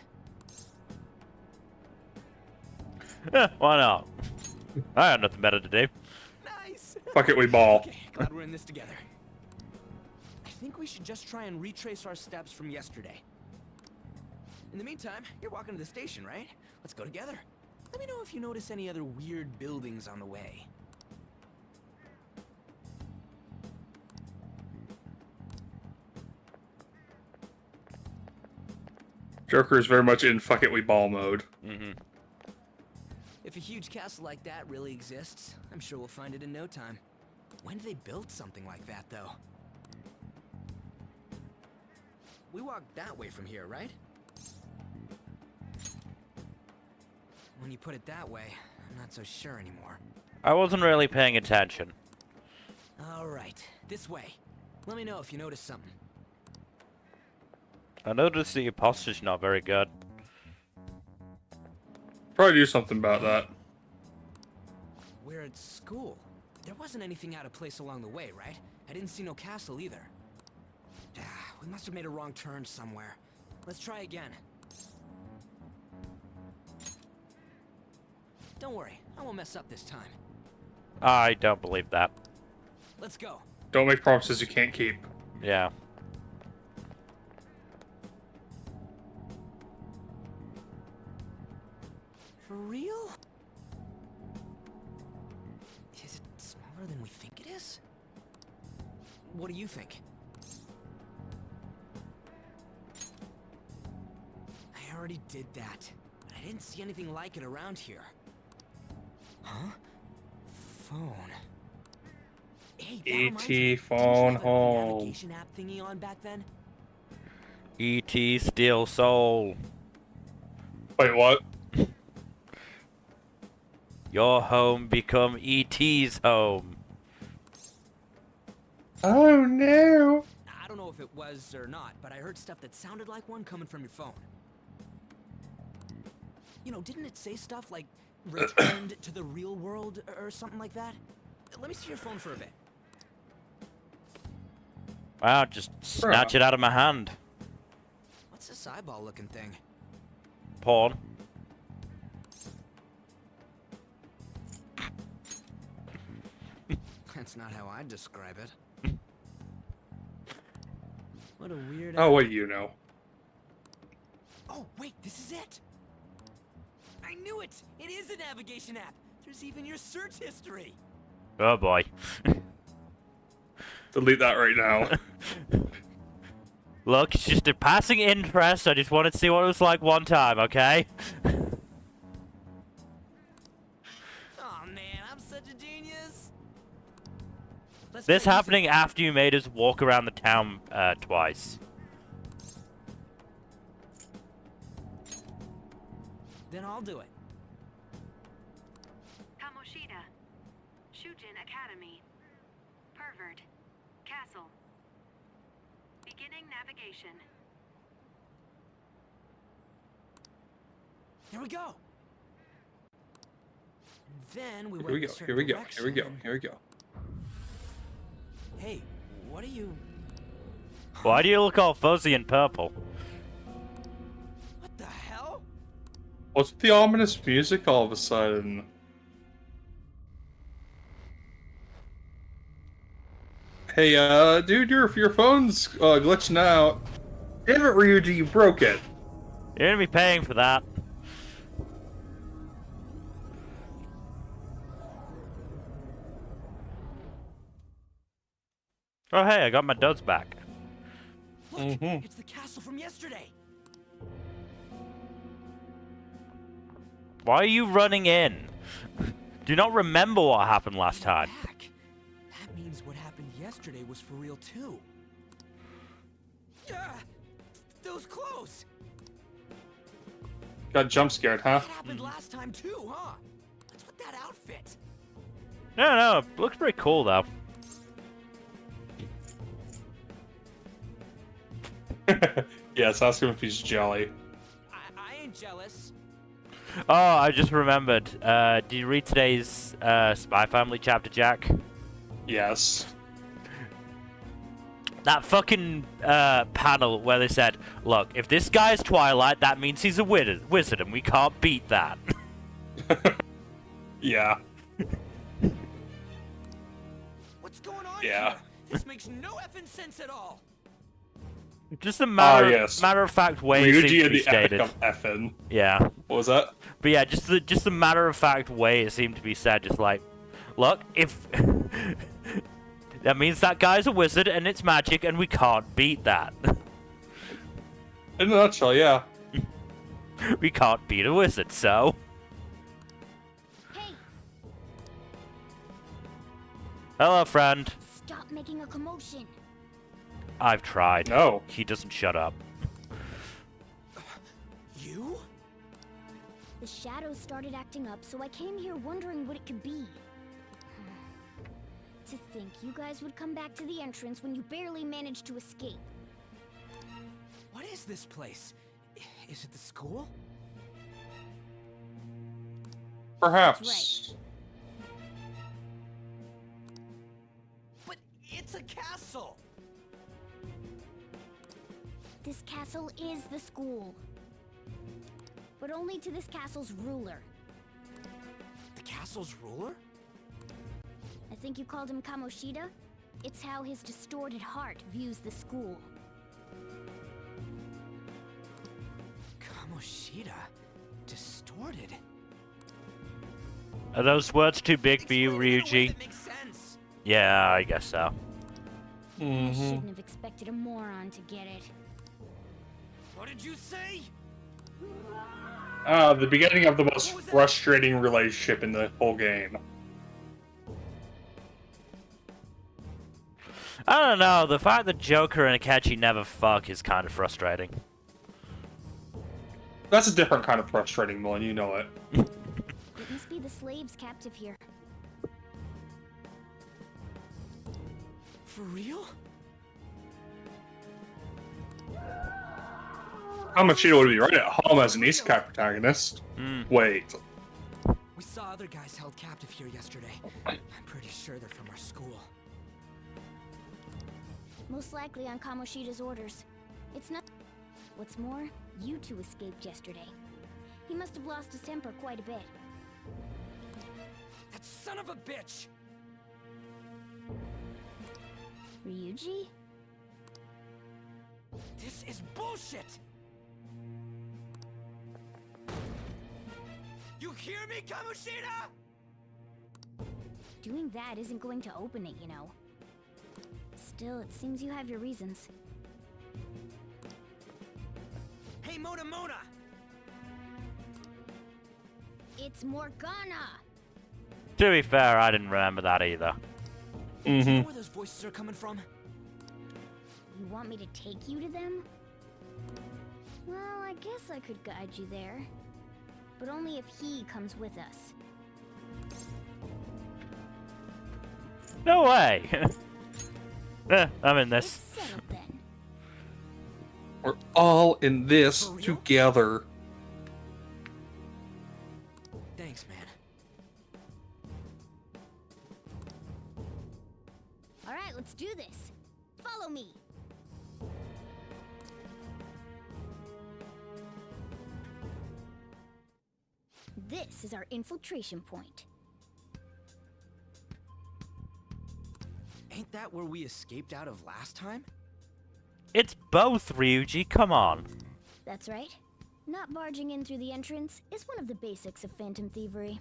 Speaker 1: Why not? I have nothing better to do.
Speaker 5: Nice!
Speaker 2: Fuck it, we ball.
Speaker 5: Okay, glad we're in this together. I think we should just try and retrace our steps from yesterday. In the meantime, you're walking to the station, right? Let's go together. Let me know if you notice any other weird buildings on the way.
Speaker 2: Joker is very much in fuck it, we ball mode.
Speaker 5: If a huge castle like that really exists, I'm sure we'll find it in no time. When did they build something like that, though? We walked that way from here, right? When you put it that way, I'm not so sure anymore.
Speaker 1: I wasn't really paying attention.
Speaker 5: All right, this way. Let me know if you notice something.
Speaker 1: I noticed that your posture's not very good.
Speaker 2: Probably do something about that.
Speaker 5: We're at school. There wasn't anything out of place along the way, right? I didn't see no castle either. We must have made a wrong turn somewhere. Let's try again. Don't worry, I won't mess up this time.
Speaker 1: I don't believe that.
Speaker 5: Let's go.
Speaker 2: Don't make promises you can't keep.
Speaker 1: Yeah.
Speaker 5: For real? Is it smaller than we think it is? What do you think? I already did that, but I didn't see anything like it around here. Huh? Phone. Hey, that reminds me.
Speaker 2: ET phone
Speaker 5: Didn't you have a
Speaker 2: home.
Speaker 5: navigation app thingy on back then?
Speaker 1: E.T. Steel Soul.
Speaker 2: Wait, what?
Speaker 1: Your home become E.T.'s home.
Speaker 2: Oh no!
Speaker 5: I don't know if it was or not, but I heard stuff that sounded like one coming from your phone. You know, didn't it say stuff like returned to the real world or something like that? Let me see your phone for a bit.
Speaker 1: Wow, just snatch it out of my hand.
Speaker 5: What's this eyeball looking thing?
Speaker 1: Porn.
Speaker 5: That's not how I'd describe it. What a weird...
Speaker 2: Oh, what do you know?
Speaker 5: Oh, wait, this is it! I knew it! It is a navigation app! There's even your search history!
Speaker 1: Oh boy.
Speaker 2: Delete that right now.
Speaker 1: Look, it's just a passing interest. I just wanted to see what it was like one time, okay?
Speaker 5: Oh man, I'm such a genius! Let's
Speaker 1: This
Speaker 5: get used
Speaker 1: happening after you made us walk around the town twice.
Speaker 5: Then I'll do it.
Speaker 12: Kamoshida, Shujin Academy, Pervert, Castle. Beginning navigation.
Speaker 5: Here we go. And then we
Speaker 2: Here we
Speaker 5: went
Speaker 2: go.
Speaker 5: a certain
Speaker 2: Here we go.
Speaker 5: direction
Speaker 2: Here we go.
Speaker 5: and-
Speaker 2: Here we go.
Speaker 5: Hey, what are you?
Speaker 1: Why do you look all fuzzy and purple?
Speaker 5: What the hell?
Speaker 2: What's with the ominous music all of a sudden? Hey, dude, your phone's glitching out. Damn it, Ryuji, you broke it.
Speaker 1: You're gonna be paying for that. Oh hey, I got my duds back.
Speaker 5: Look, it's the castle from yesterday.
Speaker 1: Why are you running in? Do you not remember what happened last time?
Speaker 5: Back. That means what happened yesterday was for real too. Yeah, those clothes.
Speaker 2: Got jump scared, huh?
Speaker 5: That happened last time too, huh? What's with that outfit?
Speaker 1: No, it looks pretty cool though.
Speaker 2: Yes, ask him if he's jelly.
Speaker 5: I ain't jealous.
Speaker 1: Oh, I just remembered. Did you read today's Spy Family chapter, Jack?
Speaker 2: Yes.
Speaker 1: That fucking panel where they said, look, if this guy's Twilight, that means he's a wizard, and we can't beat that.
Speaker 2: Yeah.
Speaker 5: What's going on
Speaker 2: Yeah.
Speaker 5: here? This makes no effing sense at all.
Speaker 1: Just a matter,
Speaker 2: yes.
Speaker 1: matter of fact way it seems
Speaker 2: Ryuji
Speaker 1: to
Speaker 2: and
Speaker 1: be
Speaker 2: the Epic
Speaker 1: stated.
Speaker 2: of Effin.
Speaker 1: Yeah.
Speaker 2: What was that?
Speaker 1: But yeah, just the matter of fact way it seemed to be said, just like, look, if that means that guy's a wizard and it's magic and we can't beat that.
Speaker 2: In a nutshell, yeah.
Speaker 1: We can't beat a wizard, so.
Speaker 4: Hey,
Speaker 1: Hello, friend.
Speaker 4: stop making a commotion.
Speaker 1: I've tried.
Speaker 2: No.
Speaker 1: He doesn't shut up.
Speaker 5: You?
Speaker 4: The shadows started acting up, so I came here wondering what it could be. To think you guys would come back to the entrance when you barely managed to escape.
Speaker 5: What is this place? Is it the school?
Speaker 2: Perhaps.
Speaker 5: But it's a castle.
Speaker 4: This castle is the school. But only to this castle's ruler.
Speaker 5: The castle's ruler?
Speaker 4: I think you called him Kamoshida? It's how his distorted heart views the school.
Speaker 5: Kamoshida? Distorted?
Speaker 1: Are those words too big for you,
Speaker 5: Explain it in a way
Speaker 1: Ryuji?
Speaker 5: that makes sense.
Speaker 1: Yeah, I guess so.
Speaker 4: I shouldn't have expected a moron to get it.
Speaker 5: What did you say?
Speaker 2: The beginning of the most frustrating relationship in the whole game.
Speaker 1: I don't know, the fact that Joker and Akechi never fuck is kind of frustrating.
Speaker 2: That's a different kind of frustrating one, you know it.
Speaker 4: It must be the slaves captive here.
Speaker 5: For real?
Speaker 2: Kamoshida would be right at home as an isekai protagonist. Wait.
Speaker 5: We saw other guys held captive here yesterday. I'm pretty sure they're from our school.
Speaker 4: Most likely on Kamoshida's orders. It's not... What's more, you two escaped yesterday. He must have lost his temper quite a bit.
Speaker 5: That son of a bitch!
Speaker 4: Ryuji?
Speaker 5: This is bullshit! You hear me, Kamoshida?
Speaker 4: Doing that isn't going to open it, you know. Still, it seems you have your reasons.
Speaker 5: Hey, Mona Mona!
Speaker 4: It's Morgana!
Speaker 1: To be fair, I didn't remember that either.
Speaker 5: Do you know where those voices are coming from?
Speaker 4: You want me to take you to them? Well, I guess I could guide you there. But only if he comes with us.
Speaker 1: No way! I'm in this.
Speaker 4: Settled then.
Speaker 2: We're all in this together.
Speaker 5: Thanks, man.
Speaker 4: Alright, let's do this. Follow me. This is our infiltration point.
Speaker 5: Ain't that where we escaped out of last time?
Speaker 1: It's both, Ryuji, come on.
Speaker 4: That's right. Not barging in through the entrance is one of the basics of phantom thievery.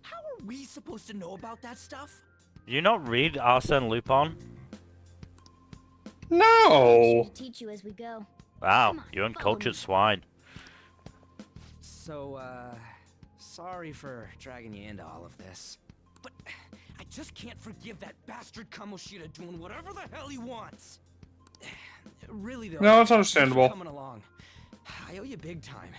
Speaker 5: How are we supposed to know about that stuff?
Speaker 1: Do you not read Arsène Lupin?
Speaker 2: No!
Speaker 4: Sure to teach you as we go.
Speaker 1: Wow,
Speaker 4: Come on,
Speaker 1: you
Speaker 4: follow
Speaker 1: uncultured
Speaker 4: me.
Speaker 1: swine.
Speaker 5: So, sorry for dragging you into all of this. But I just can't forgive that bastard Kamoshida doing whatever the hell he wants. Really though.
Speaker 2: No, it's
Speaker 5: thanks for
Speaker 2: understandable.
Speaker 5: coming along. I owe you big time.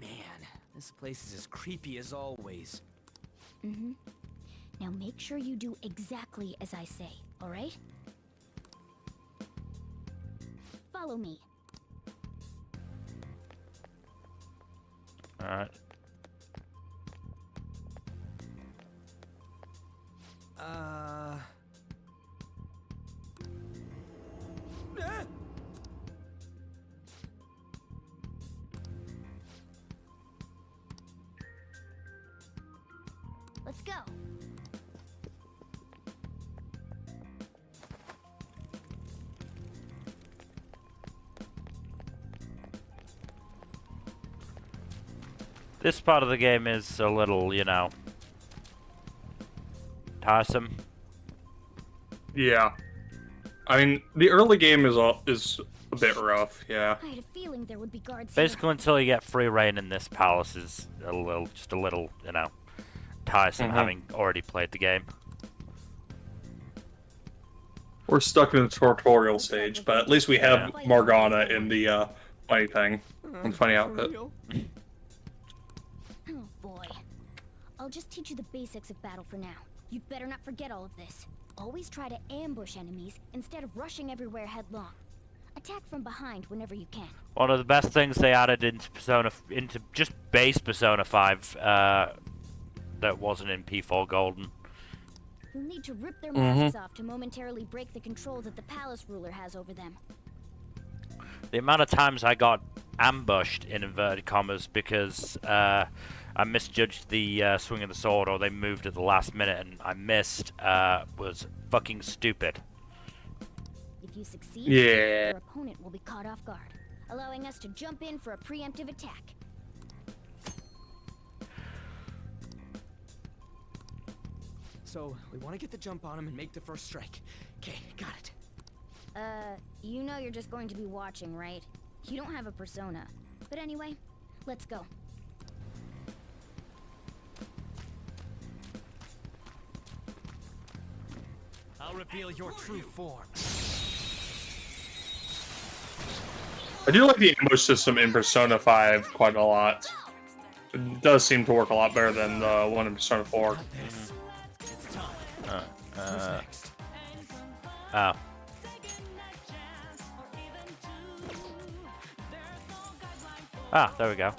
Speaker 5: Man, this place is as creepy as always.
Speaker 4: Mm-hmm. Now make sure you do exactly as I say, alright? Follow me.
Speaker 1: Alright.
Speaker 5: Ah!
Speaker 4: Let's go.
Speaker 1: This part of the game is a little, you know, tiresome.
Speaker 2: Yeah. I mean, the early game is a bit rough, yeah.
Speaker 4: I had a feeling there would be guards here.
Speaker 1: Basically, until you get free reign in this palace is just a little, you know, tiresome having already played the game.
Speaker 2: We're stuck in the tutorial stage, but at least we have Morgana in the funny thing. And funny outfit.
Speaker 4: Oh boy. I'll just teach you the basics of battle for now. You'd better not forget all of this. Always try to ambush enemies instead of rushing everywhere headlong. Attack from behind whenever you can.
Speaker 1: One of the best things they added into into just base Persona 5 that wasn't in P4 Golden.
Speaker 4: You'll need to rip their masks off to momentarily break the control that the palace ruler has over them.
Speaker 1: The amount of times I got ambushed in inverted commas because I misjudged the swing of the sword, or they moved at the last minute and I missed, was fucking stupid.
Speaker 4: If you succeed,
Speaker 2: Yeah.
Speaker 4: your opponent will be caught off guard, allowing us to jump in for a preemptive attack.
Speaker 5: So, we want to get the jump on him and make the first strike. Okay, got it.
Speaker 4: You know you're just going to be watching, right? You don't have a persona. But anyway, let's go.
Speaker 5: I'll reveal your true form.
Speaker 2: I do like the ambush system in Persona 5 quite a lot. It does seem to work a lot better than the one in Persona 4.
Speaker 1: Oh. Ah, there we go.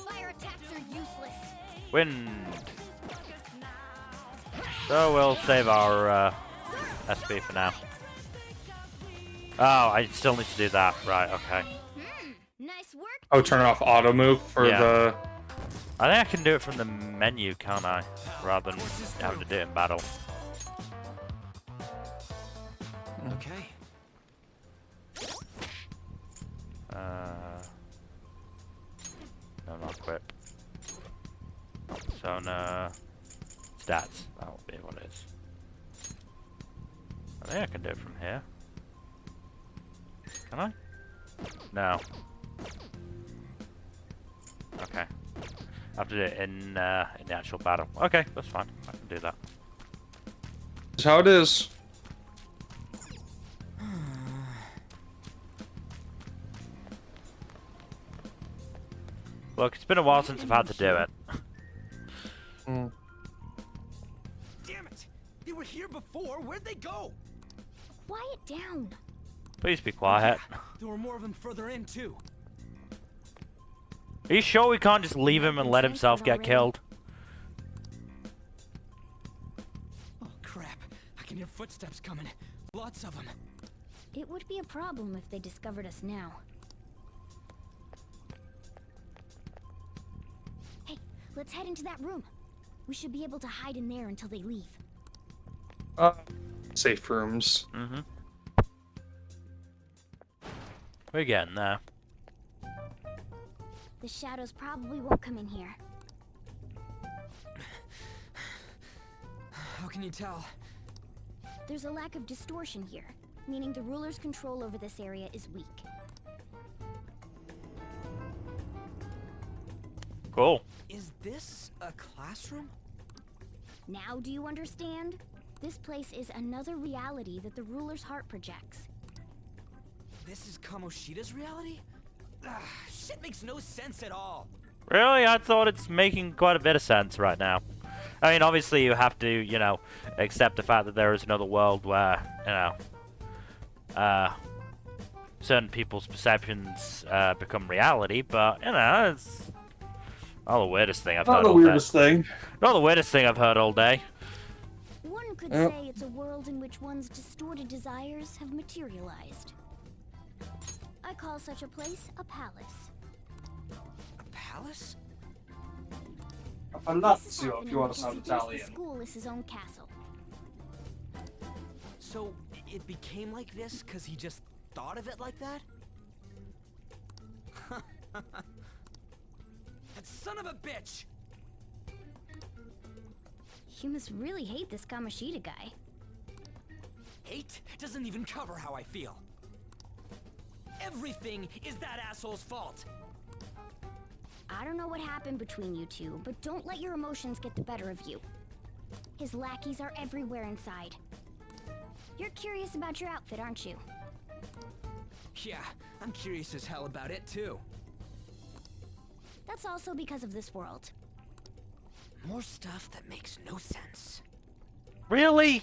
Speaker 4: Fire attacks are useless.
Speaker 1: Wind. So we'll save our SP for now. Oh, I still need to do that. Right, okay.
Speaker 4: Nice work.
Speaker 2: Oh, turn off auto move for the...
Speaker 1: I think I can do it from the menu, can't I? Rather than having to do it in battle.
Speaker 5: Okay.
Speaker 1: No, not quit. So, no. Stats. That'll be what it is. I think I can do it from here. Can I? No. Okay. I have to do it in the actual battle. Okay, that's fine. I can do that.
Speaker 2: That's how it is.
Speaker 1: Look, it's been a while since I've had to do it.
Speaker 5: Damn it! They were here before. Where'd they go?
Speaker 4: Quiet down.
Speaker 1: Please be quiet.
Speaker 5: Yeah, there were more of them further in too.
Speaker 1: Are you sure we can't just leave him and let himself get killed?
Speaker 5: Oh crap! I can hear footsteps coming. Lots of them.
Speaker 4: It would be a problem if they discovered us now. Hey, let's head into that room. We should be able to hide in there until they leave.
Speaker 2: Safe rooms.
Speaker 1: Mm-hmm. We're getting there.
Speaker 4: The shadows probably won't come in here.
Speaker 5: How can you tell?
Speaker 4: There's a lack of distortion here, meaning the ruler's control over this area is weak.
Speaker 1: Cool.
Speaker 5: Is this a classroom?
Speaker 4: Now do you understand? This place is another reality that the ruler's heart projects.
Speaker 5: This is Kamoshida's reality? Shit makes no sense at all.
Speaker 1: Really? I thought it's making quite a bit of sense right now. I mean, obviously you have to, you know, accept the fact that there is another world where, you know, certain people's perceptions become reality, but, you know, it's not the weirdest thing I've heard all day.
Speaker 2: Not the weirdest thing.
Speaker 1: Not the weirdest thing I've heard all day.
Speaker 4: One could say it's a world in which one's distorted desires have materialized. I call such a place a palace.
Speaker 5: A palace?
Speaker 2: A palazzo, if you want to sound Italian.
Speaker 4: The school is his own castle.
Speaker 5: So it became like this because he just thought of it like that? That son of a bitch!
Speaker 4: You must really hate this Kamoshida guy.
Speaker 5: Hate doesn't even cover how I feel. Everything is that asshole's fault.
Speaker 4: I don't know what happened between you two, but don't let your emotions get the better of you. His lackeys are everywhere inside. You're curious about your outfit, aren't you?
Speaker 5: Yeah, I'm curious as hell about it too.
Speaker 4: That's also because of this world.
Speaker 5: More stuff that makes no sense.
Speaker 1: Really?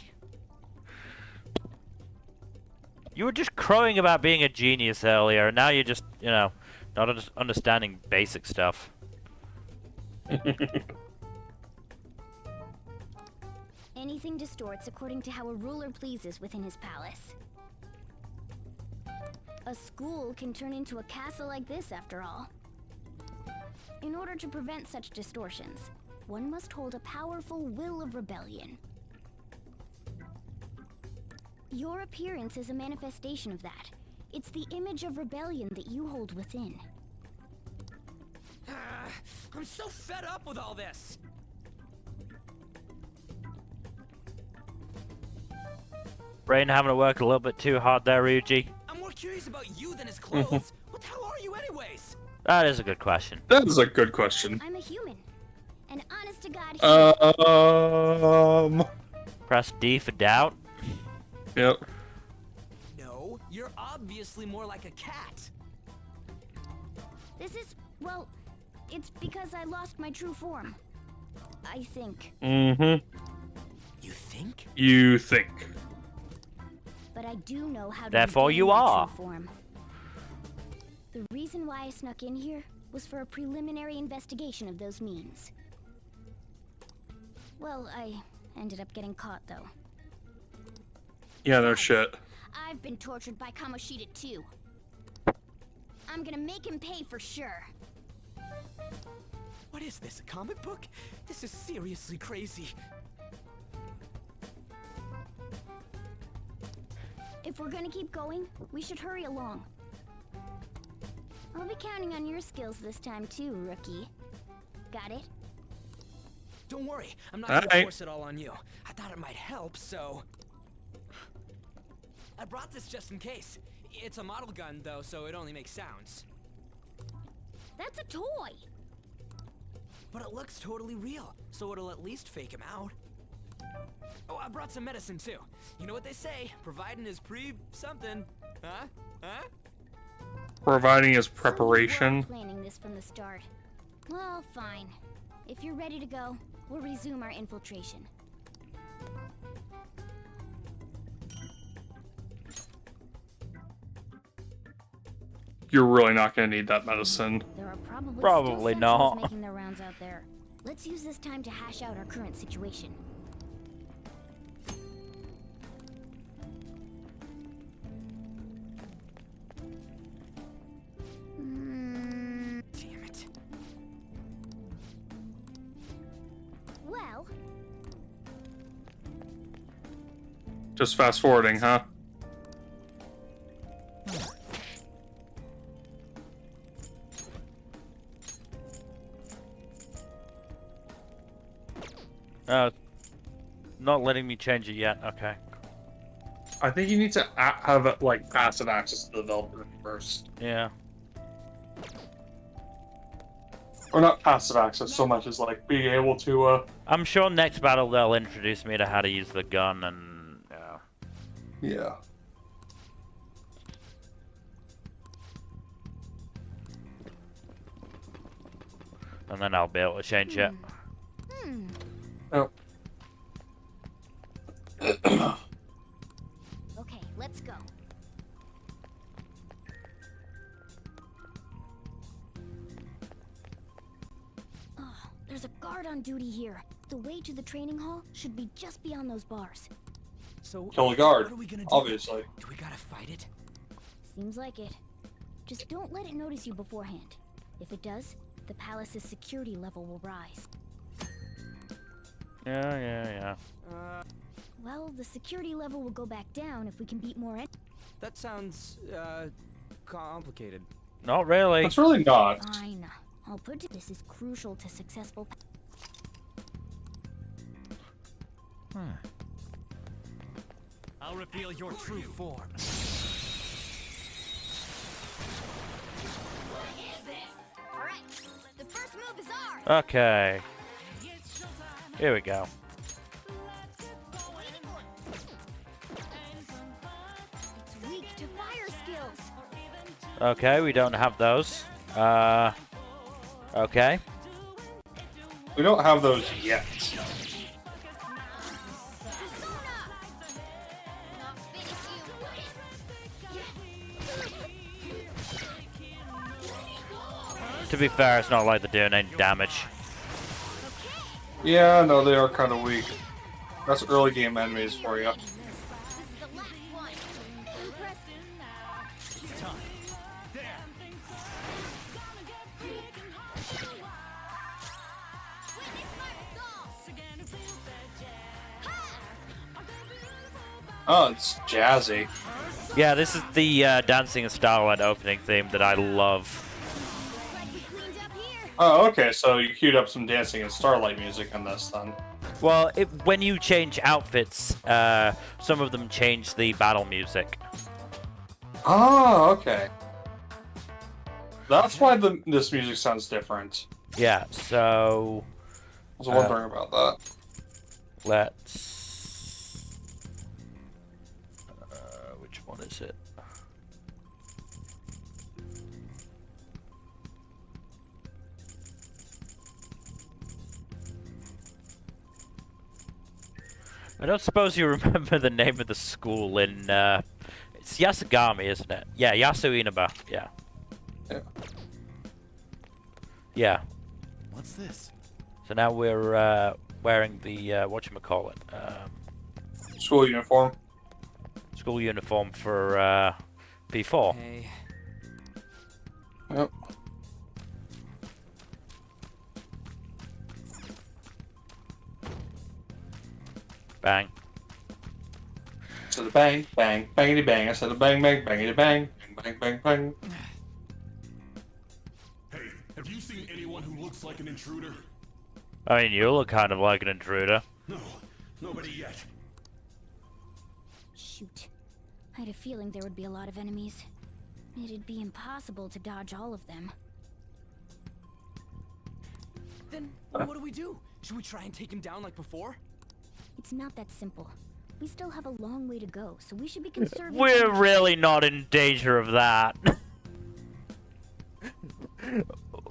Speaker 1: You were just crowing about being a genius earlier, and now you're just, you know, not understanding basic stuff.
Speaker 4: Anything distorts according to how a ruler pleases within his palace. A school can turn into a castle like this, after all. In order to prevent such distortions, one must hold a powerful will of rebellion. Your appearance is a manifestation of that. It's the image of rebellion that you hold within.
Speaker 5: I'm so fed up with all this.
Speaker 1: Brain having to work a little bit too hard there, Ryuji.
Speaker 5: I'm more curious about you than his clothes. What the hell are you anyways?
Speaker 1: That is a good question.
Speaker 2: That is a good question.
Speaker 4: I'm a human. An honest-to-God human.
Speaker 1: Press D for doubt.
Speaker 2: Yep.
Speaker 5: No, you're obviously more like a cat.
Speaker 4: This is, well, it's because I lost my true form. I think.
Speaker 2: Mm-hmm.
Speaker 5: You think?
Speaker 2: You think.
Speaker 4: But I do know how to
Speaker 1: Therefore
Speaker 4: regain
Speaker 1: you
Speaker 4: my
Speaker 1: are.
Speaker 4: true form. The reason why I snuck in here was for a preliminary investigation of those means. Well, I ended up getting caught, though.
Speaker 2: Yeah, no shit.
Speaker 4: I've been tortured by Kamoshida, too. I'm gonna make him pay for sure.
Speaker 5: What is this, a comic book? This is seriously crazy.
Speaker 4: If we're gonna keep going, we should hurry along. I'll be counting on your skills this time too, rookie. Got it?
Speaker 5: Don't worry, I'm not gonna force it all on you. I thought it might help, so... I brought this just in case. It's a model gun, though, so it only makes sounds.
Speaker 4: That's a toy!
Speaker 5: but it looks totally real, so it'll at least fake him out. Oh, I brought some medicine too. You know what they say, providing is something. Huh? Huh?
Speaker 2: Providing his
Speaker 4: So you were
Speaker 2: preparation.
Speaker 4: planning this from the start. Well, fine. If you're ready to go, we'll resume our infiltration.
Speaker 2: You're really not going to need that medicine.
Speaker 4: There are probably
Speaker 1: Probably
Speaker 4: still sentinels
Speaker 1: not.
Speaker 4: making their rounds out there. Let's use this time to hash out our current situation.
Speaker 5: Damn it.
Speaker 4: Well,
Speaker 2: Just fast forwarding, huh?
Speaker 1: Not letting me change it yet. Okay.
Speaker 2: I think you need to have like passive access to the developer first.
Speaker 1: Yeah.
Speaker 2: Or not passive access so much as like being able to
Speaker 1: I'm sure next battle they'll introduce me to how to use the gun and
Speaker 2: yeah.
Speaker 1: and then I'll be able to change it.
Speaker 2: Oh.
Speaker 4: okay, let's go. Oh, there's a guard on duty here. The way to the training hall should be just beyond those bars.
Speaker 5: So
Speaker 2: Kill the guard,
Speaker 5: what are we gonna do?
Speaker 2: obviously.
Speaker 5: Do we gotta fight it?
Speaker 4: Seems like it. Just don't let it notice you beforehand. If it does, the palace's security level will rise.
Speaker 1: Yeah.
Speaker 4: Well, the security level will go back down if we can beat more
Speaker 5: That sounds, complicated.
Speaker 1: Not really.
Speaker 2: That's really not.
Speaker 4: Fine. I'll put it. This is crucial to successful.
Speaker 5: I'll reveal your true form.
Speaker 4: Alright, the first move is ours!
Speaker 1: Okay. Here we go.
Speaker 4: It's weak to fire skills!
Speaker 1: Okay, we don't have those. Okay.
Speaker 2: We don't have those yet.
Speaker 1: To be fair, it's not like they're doing any damage.
Speaker 2: Yeah, no, they are kind of weak. That's early game enemies for you. Oh, it's jazzy.
Speaker 1: Yeah, this is the Dancing in Starlight opening theme that I love.
Speaker 2: Oh, okay, so you queued up some Dancing in Starlight music in this then.
Speaker 1: Well, when you change outfits, some of them change the battle music.
Speaker 2: Oh, okay. That's why this music sounds different.
Speaker 1: Yeah, so...
Speaker 2: I was wondering about that.
Speaker 1: Let's... which one is it? I don't suppose you remember the name of the school in, it's Yasugami, isn't it? Yeah, Yasu Inaba, yeah.
Speaker 2: Yeah.
Speaker 1: Yeah.
Speaker 10: What's this?
Speaker 1: So now we're, wearing the, whatchamacallit,
Speaker 2: School uniform.
Speaker 1: school uniform for, P4.
Speaker 5: Hey.
Speaker 2: Yep.
Speaker 1: Bang.
Speaker 2: I said a bang, bang, bangity bang. I said a bang, bang, bangity bang, bang, bang, bang.
Speaker 9: Hey, have you seen anyone who looks like an intruder?
Speaker 1: I mean, you look kind of like an intruder.
Speaker 9: No, nobody yet.
Speaker 4: Shoot. I had a feeling there would be a lot of enemies. It'd be impossible to dodge all of them.
Speaker 5: Then what do we do? Should we try and take him down like before?
Speaker 4: It's not that simple. We still have a long way to go, so we should be conserving.
Speaker 1: We're really not in danger of that.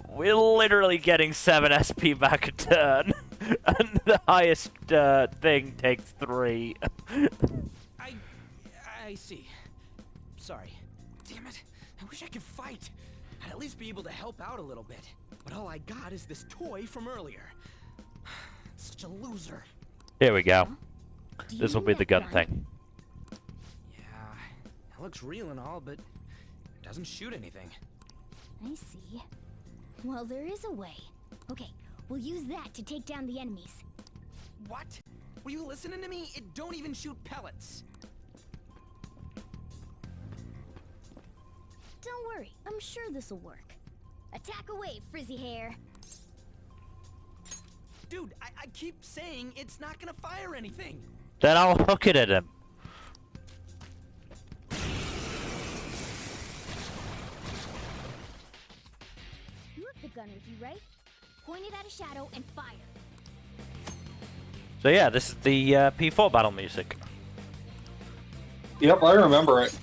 Speaker 1: We're literally getting 7 SP back a turn, and the highest thing takes 3.
Speaker 5: I see. Sorry. Damn it. I wish I could fight. I'd at least be able to help out a little bit. But all I got is this toy from earlier. Such a loser.
Speaker 1: Here we go. This will be the gun thing.
Speaker 5: Yeah, it looks real and all, but it doesn't shoot anything.
Speaker 4: I see. Well, there is a way. Okay, we'll use that to take down the enemies.
Speaker 5: What? Were you listening to me? It don't even shoot pellets.
Speaker 4: Don't worry, I'm sure this'll work. Attack away, frizzy hair.
Speaker 5: Dude, I keep saying it's not gonna fire anything.
Speaker 1: Then I'll hook it at him.
Speaker 4: You have the gun with you, right? Point it at a shadow and fire.
Speaker 1: So yeah, this is the P4 battle music.
Speaker 2: Yep, I remember it.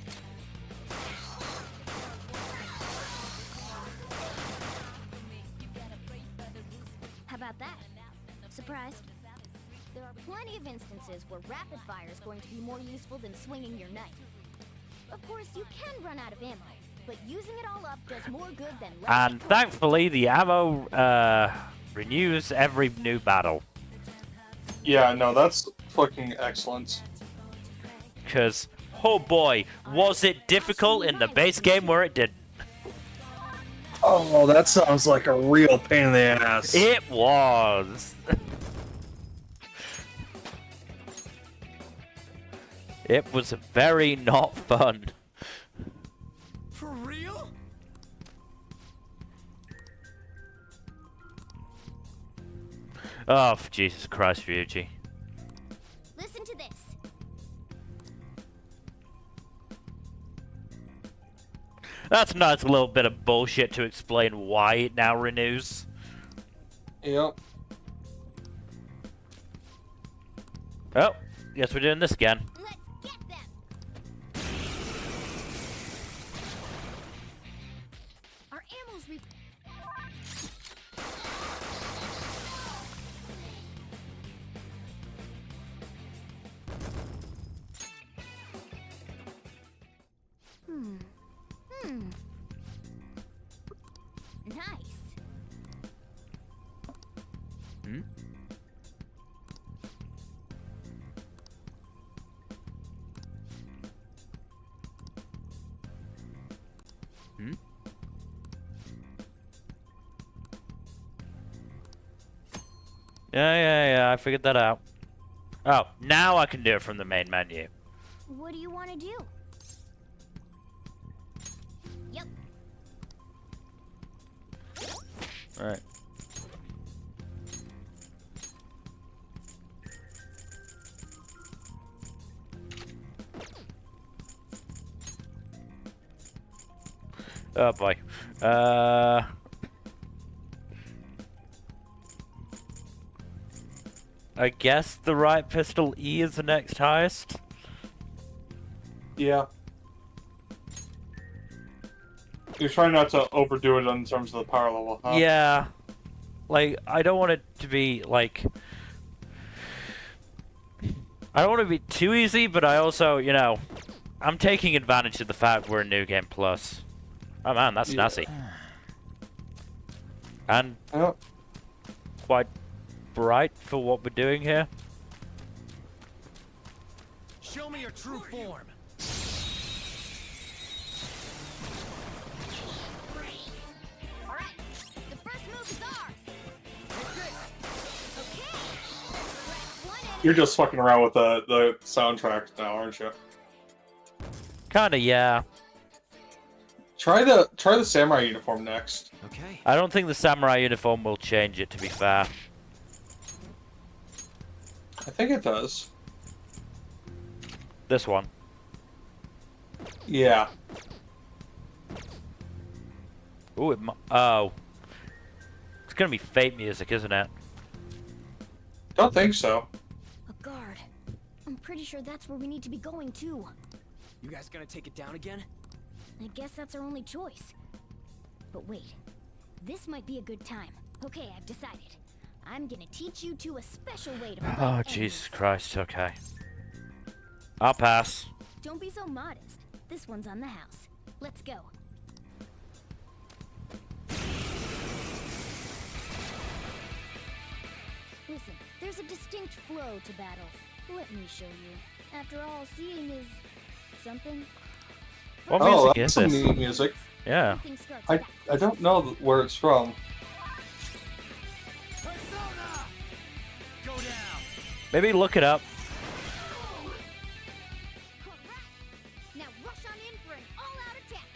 Speaker 4: How about that? Surprised? There are plenty of instances where rapid fire is going to be more useful than swinging your knife. Of course, you can run out of ammo, but using it all up does more good than less.
Speaker 1: And thankfully, the ammo renews every new battle.
Speaker 2: Yeah, no, that's fucking excellent.
Speaker 1: Because, oh boy, was it difficult in the base game where it didn't.
Speaker 2: Oh, that sounds like a real pain in the ass.
Speaker 1: It was. It was very not fun.
Speaker 5: For real?
Speaker 1: Oh, for Jesus Christ, Ryuji.
Speaker 4: Listen to this.
Speaker 1: That's a nice little bit of bullshit to explain why it now renews.
Speaker 2: Yep.
Speaker 1: Oh, guess we're doing this again.
Speaker 4: Let's get them. Our ammo's Nice.
Speaker 1: Hmm? Hmm? Yeah, I figured that out. Oh, now I can do it from the main menu.
Speaker 4: What do you want to do? Yep.
Speaker 1: Alright. Oh boy. I guess the right pistol E is the next highest.
Speaker 2: Yeah. You're trying not to overdo it in terms of the power level, huh?
Speaker 1: Yeah. Like, I don't want it to be, like... I don't want it to be too easy, but I also, you know... I'm taking advantage of the fact we're in New Game Plus. Oh man, that's nasty. And... quite bright for what we're doing here.
Speaker 10: Show me your true form.
Speaker 4: Alright, the first move is ours. Okay.
Speaker 2: You're just fucking around with the soundtrack now, aren't you?
Speaker 1: Kinda, yeah.
Speaker 2: Try the samurai uniform next.
Speaker 5: Okay.
Speaker 1: I don't think the samurai uniform will change it, to be fair.
Speaker 2: I think it does.
Speaker 1: This one.
Speaker 2: Yeah.
Speaker 1: Ooh, oh. gonna be fate music, isn't it?
Speaker 2: Don't think so.
Speaker 4: A guard. I'm pretty sure that's where we need to be going too.
Speaker 5: You guys gonna take it down again?
Speaker 4: I guess that's our only choice. But wait, this might be a good time. Okay, I've decided. I'm gonna teach you two a special way to fight
Speaker 1: Oh,
Speaker 4: enemies.
Speaker 1: Jesus Christ, okay. I'll pass.
Speaker 4: Don't be so modest. This one's on the house. Let's go. Listen, there's a distinct flow to battles. Let me show you. After all, seeing is something.
Speaker 1: What
Speaker 2: Oh,
Speaker 1: music
Speaker 2: that's
Speaker 1: is
Speaker 2: some
Speaker 1: this?
Speaker 2: neat music.
Speaker 1: Yeah.
Speaker 4: Everything starts
Speaker 2: I
Speaker 4: back.
Speaker 2: don't know where it's from.
Speaker 10: Persona! Go down!
Speaker 1: Maybe look it up.
Speaker 4: Now rush on in for an all-out attack.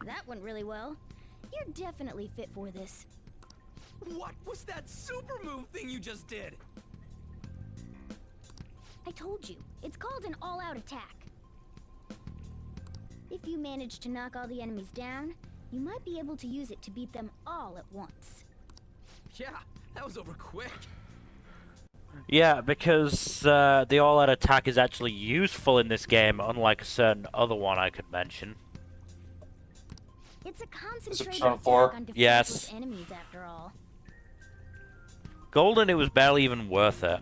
Speaker 4: That went really well. You're definitely fit for this.
Speaker 5: What was that super move thing you just did?
Speaker 4: I told you, it's called an all-out attack. If you manage to knock all the enemies down, you might be able to use it to beat them all at once.
Speaker 5: Yeah, that was over quick.
Speaker 1: Yeah, because the all-out attack is actually useful in this game, unlike a certain other one I could mention.
Speaker 4: It's a concentrated
Speaker 2: Persona
Speaker 4: attack
Speaker 2: 4?
Speaker 4: on defenseless
Speaker 1: Yes.
Speaker 4: enemies after all.
Speaker 1: Golden, it was barely even worth it.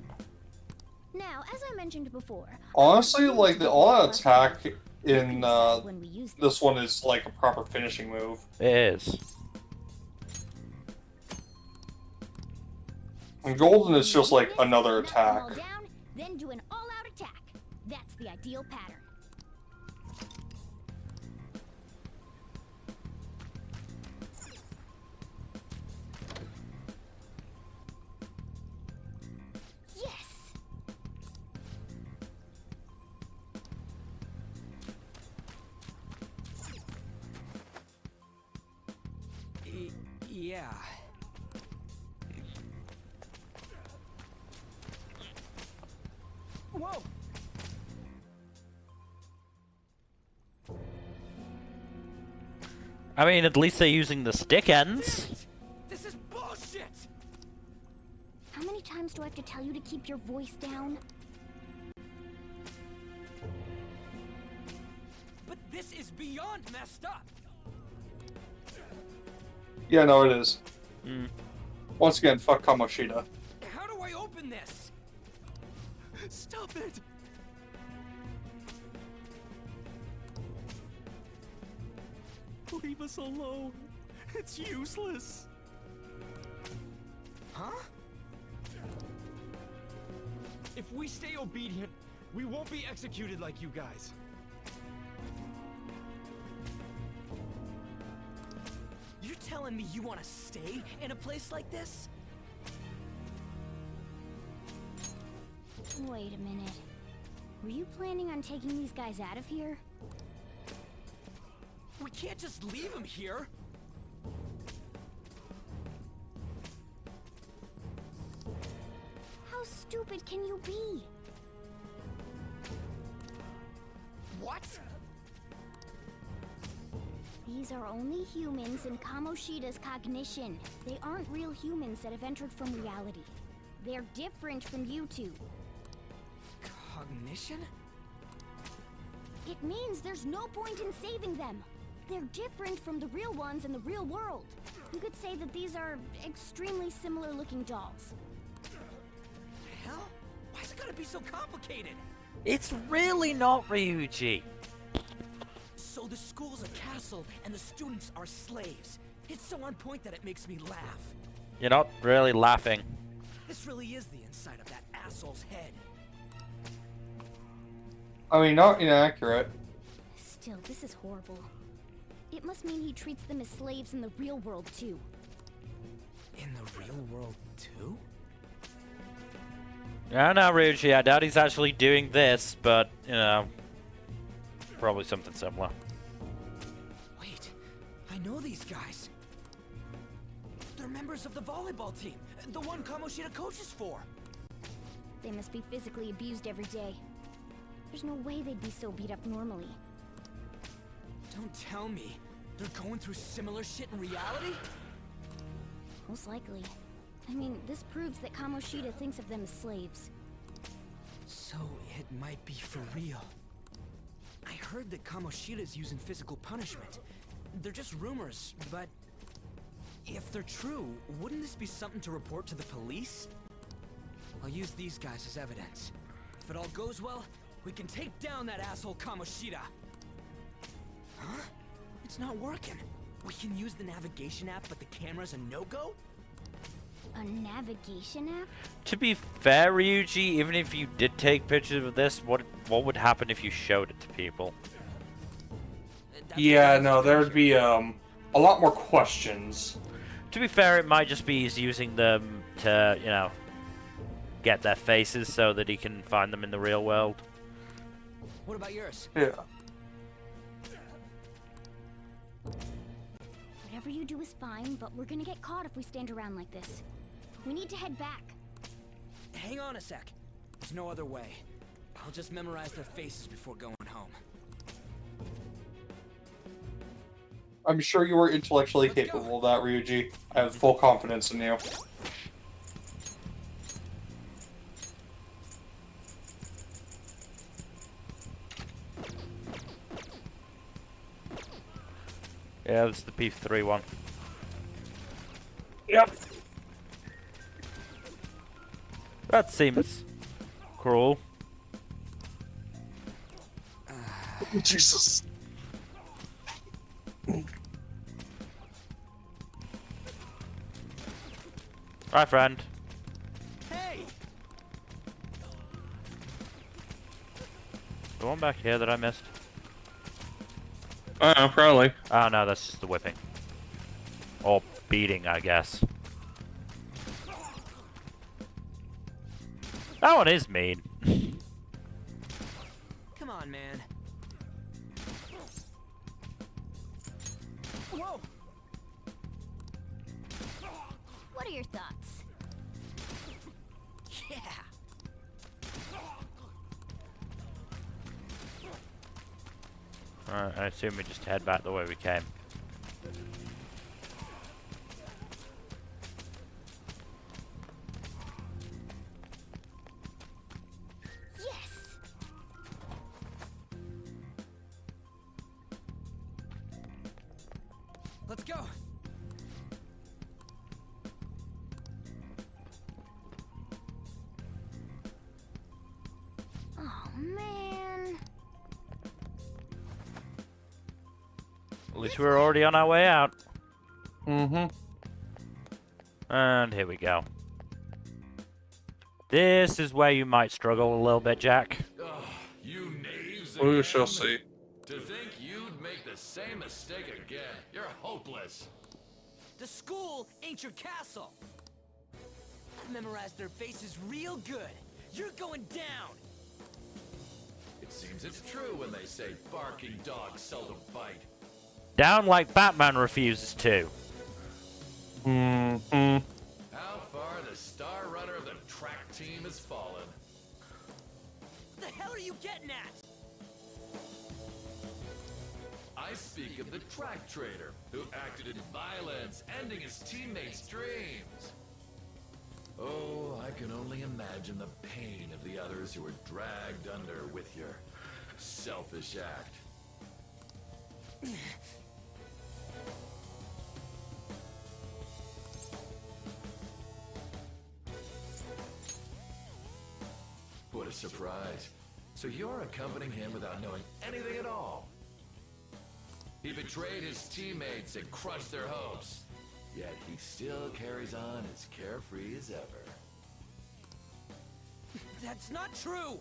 Speaker 4: Now, as I mentioned before,
Speaker 2: Honestly, like the all-out attack in
Speaker 4: when we use
Speaker 2: this one is like a proper finishing move.
Speaker 1: It is.
Speaker 2: And Golden is just like another
Speaker 4: knock them all
Speaker 2: attack.
Speaker 4: down, then do an all-out attack. That's the ideal pattern. Yes!
Speaker 5: Yeah. Whoa!
Speaker 1: I mean, at least they're using the stick ends.
Speaker 5: This is bullshit!
Speaker 4: How many times do I have to tell you to keep your voice down?
Speaker 5: But this is beyond messed up!
Speaker 2: Yeah, no, it is.
Speaker 1: Mm.
Speaker 2: Once again, fuck Kamoshida.
Speaker 5: How do I open this? Stop it!
Speaker 10: Leave us alone. It's useless.
Speaker 5: Huh?
Speaker 10: If we stay obedient, we won't be executed like you guys.
Speaker 5: You're telling me you want to stay in a place like this?
Speaker 4: Wait a minute. Were you planning on taking these guys out of here?
Speaker 5: We can't just leave him here.
Speaker 4: How stupid can you be?
Speaker 5: What?
Speaker 4: These are only humans in Kamoshida's cognition. They aren't real humans that have entered from reality. They're different from you two.
Speaker 5: Cognition?
Speaker 4: It means there's no point in saving them. They're different from the real ones in the real world. You could say that these are extremely similar looking dolls.
Speaker 5: Hell? Why's it gotta be so complicated?
Speaker 1: It's really not, Ryuji.
Speaker 5: So the school's a castle and the students are slaves. It's so on point that it makes me laugh.
Speaker 1: You're not really laughing.
Speaker 5: This really is the inside of that asshole's head.
Speaker 2: I mean, not inaccurate.
Speaker 4: Still, this is horrible. It must mean he treats them as slaves in the real world too.
Speaker 5: In the real world too?
Speaker 1: I know, Ryuji, I doubt he's actually doing this, but, you know, probably something similar.
Speaker 5: I know these guys. They're members of the volleyball team, the one Kamoshida coaches for.
Speaker 4: They must be physically abused every day. There's no way they'd be so beat up normally.
Speaker 5: Don't tell me they're going through similar shit in reality?
Speaker 4: Most likely. I mean, this proves that Kamoshida thinks of them as slaves.
Speaker 5: So it might be for real. I heard that Kamoshida's using physical punishment. They're just rumors, but if they're true, wouldn't this be something to report to the police? I'll use these guys as evidence. If it all goes well, we can take down that asshole Kamoshida. Huh? It's not working. We can use the navigation app, but the camera's a no-go?
Speaker 4: A navigation app?
Speaker 1: To be fair, Ryuji, even if you did take pictures of this, what would happen if you showed it to people?
Speaker 2: Yeah, no, there would be a lot more questions.
Speaker 1: To be fair, it might just be he's using them to, you know, get their faces so that he can find them in the real world.
Speaker 5: What about yours?
Speaker 2: Yeah.
Speaker 4: Whatever you do is fine, but we're gonna get caught if we stand around like this. We need to head back.
Speaker 5: Hang on a sec. There's no other way. I'll just memorize their faces before going home.
Speaker 2: I'm sure you are intellectually capable of that, Ryuji. I have full confidence in you.
Speaker 1: Yeah, this is the P3 one.
Speaker 2: Yep.
Speaker 1: That seems cruel.
Speaker 2: Jesus.
Speaker 1: Hi, friend.
Speaker 5: Hey!
Speaker 1: The one back here that I missed?
Speaker 2: Probably.
Speaker 1: Oh no, that's just the whipping. Or beating, I guess. That one is mean.
Speaker 5: Come on, man. Whoa!
Speaker 4: What are your thoughts?
Speaker 5: Yeah!
Speaker 1: Alright, I assume we just head back the way we came.
Speaker 4: Yes!
Speaker 5: Let's go!
Speaker 4: Oh, man.
Speaker 1: At least we're already on our way out.
Speaker 2: Mm-hmm.
Speaker 1: And here we go. This is where you might struggle a little bit, Jack.
Speaker 7: Ugh, you knaves
Speaker 2: We
Speaker 7: again.
Speaker 2: shall see.
Speaker 7: To think you'd make the same mistake again. You're hopeless.
Speaker 5: The school ain't your castle! I memorized their faces real good. You're going down!
Speaker 7: It seems it's true when they say barking dogs seldom bite.
Speaker 1: Down like Batman refuses to.
Speaker 2: Mm-hmm.
Speaker 7: How far the star runner of the track team has fallen.
Speaker 5: The hell are you getting at?
Speaker 7: I speak of the track trader who acted in violence, ending his teammates' dreams. Oh, I can only imagine the pain of the others who were dragged under with your selfish act. What a surprise. So you're accompanying him without knowing anything at all. He betrayed his teammates and crushed their hopes. Yet he still carries on as carefree as ever.
Speaker 5: That's not true!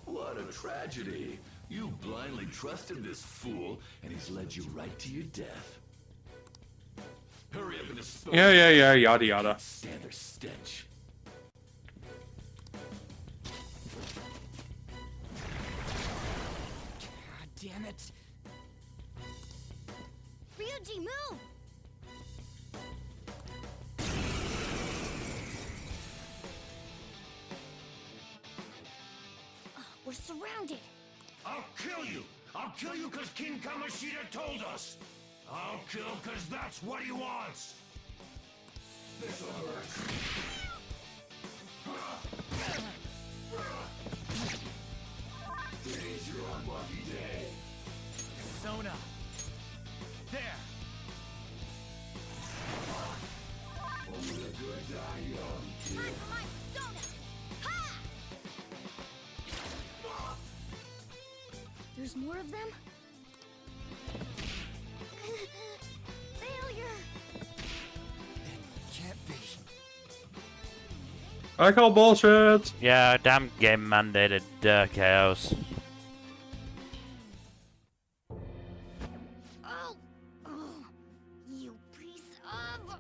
Speaker 7: What a tragedy. You blindly trusted this fool, and he's led you right to your death. Hurry up and dispose.
Speaker 2: Yeah, yada yada.
Speaker 7: Stand their stench.
Speaker 5: God damn it.
Speaker 4: Ryuji, move! We're surrounded.
Speaker 13: I'll kill you! I'll kill you because King Kamoshida told us! I'll kill because that's what he wants! This hurts. Today's your unlucky day.
Speaker 10: Sona. There.
Speaker 13: Only a good die young, kid.
Speaker 4: Time for my Sona! Ha! There's more of them? Failure!
Speaker 10: Can't be.
Speaker 2: I call bullshit.
Speaker 1: Yeah, damn game mandated chaos.
Speaker 4: Oh! Oh! You piece of...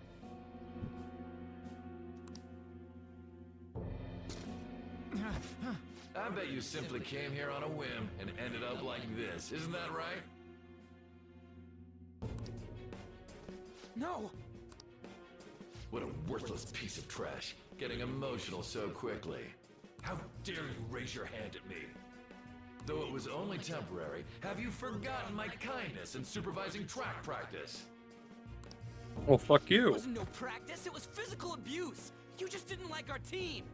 Speaker 7: I bet you simply came here on a whim and ended up like this. Isn't that right?
Speaker 5: No!
Speaker 7: What a worthless piece of trash. Getting emotional so quickly. How dare you raise your hand at me? Though it was only temporary, have you forgotten my kindness in supervising track practice?
Speaker 2: Well, fuck
Speaker 5: It
Speaker 2: you.
Speaker 5: wasn't no practice, it was physical abuse! You just didn't like our team!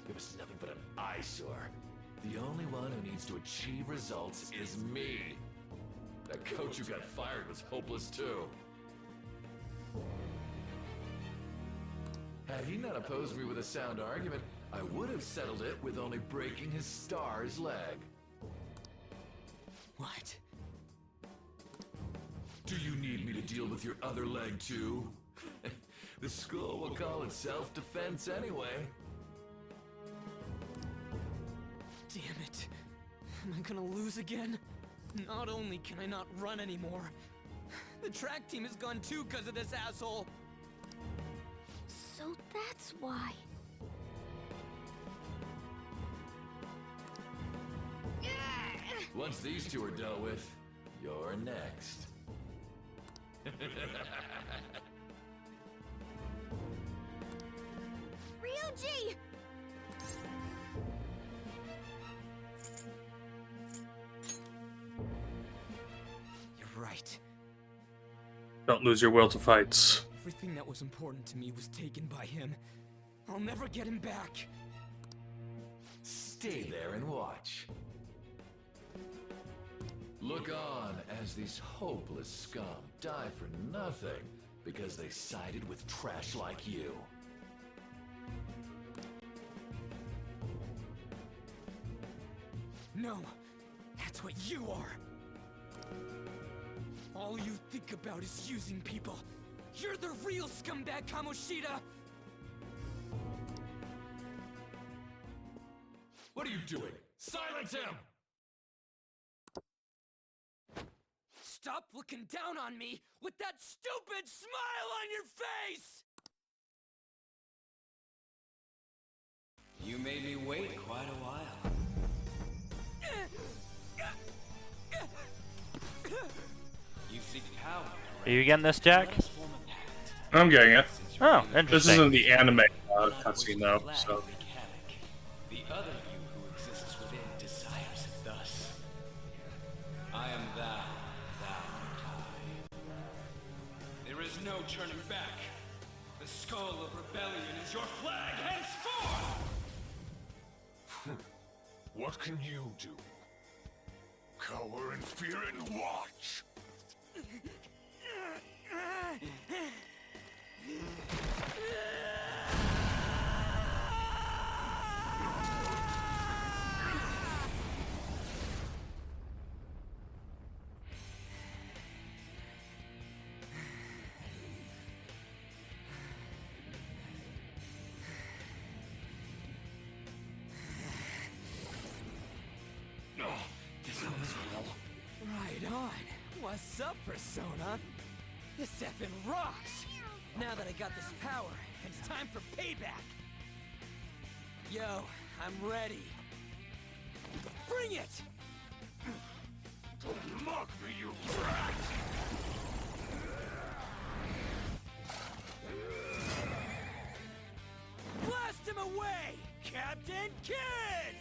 Speaker 7: It was nothing but an eyesore. The only one who needs to achieve results is me. That coach who got fired was hopeless too. Had he not opposed me with a sound argument, I would have settled it with only breaking his star's leg.
Speaker 5: What?
Speaker 7: Do you need me to deal with your other leg too? The school will call it self-defense anyway.
Speaker 5: Damn it. Am I gonna lose again? Not only can I not run anymore, the track team is gone too because of this asshole!
Speaker 4: So that's why.
Speaker 7: Once these two are dealt with, you're next.
Speaker 4: Ryuji!
Speaker 5: You're right.
Speaker 2: Don't lose your will to fight.
Speaker 5: Everything that was important to me was taken by him. I'll never get him back.
Speaker 7: Stay there and watch. Look on as these hopeless scum die for nothing because they sided with trash like you.
Speaker 5: No, that's what you are. All you think about is using people. You're the real scumbag, Kamoshida!
Speaker 7: What are you doing? Silence him!
Speaker 5: Stop looking down on me with that stupid smile on your face!
Speaker 10: You made me wait quite a while. You seek power.
Speaker 1: Are you getting this, Jack?
Speaker 2: I'm getting it.
Speaker 1: Oh,
Speaker 2: This
Speaker 1: interesting.
Speaker 2: isn't the anime cutscene though, so.
Speaker 10: The other you who exists within desires it thus. I am thou, thou I. There is no turning back. The skull of rebellion is your flag henceforth!
Speaker 13: What can you do? Cower in fear and watch!
Speaker 5: Right on. What's up, Persona? This effing rocks! Now that I got this power, it's time for payback! Yo, I'm ready. Bring it!
Speaker 13: Don't mock me, you brat!
Speaker 5: Blast him away, Captain Kidd!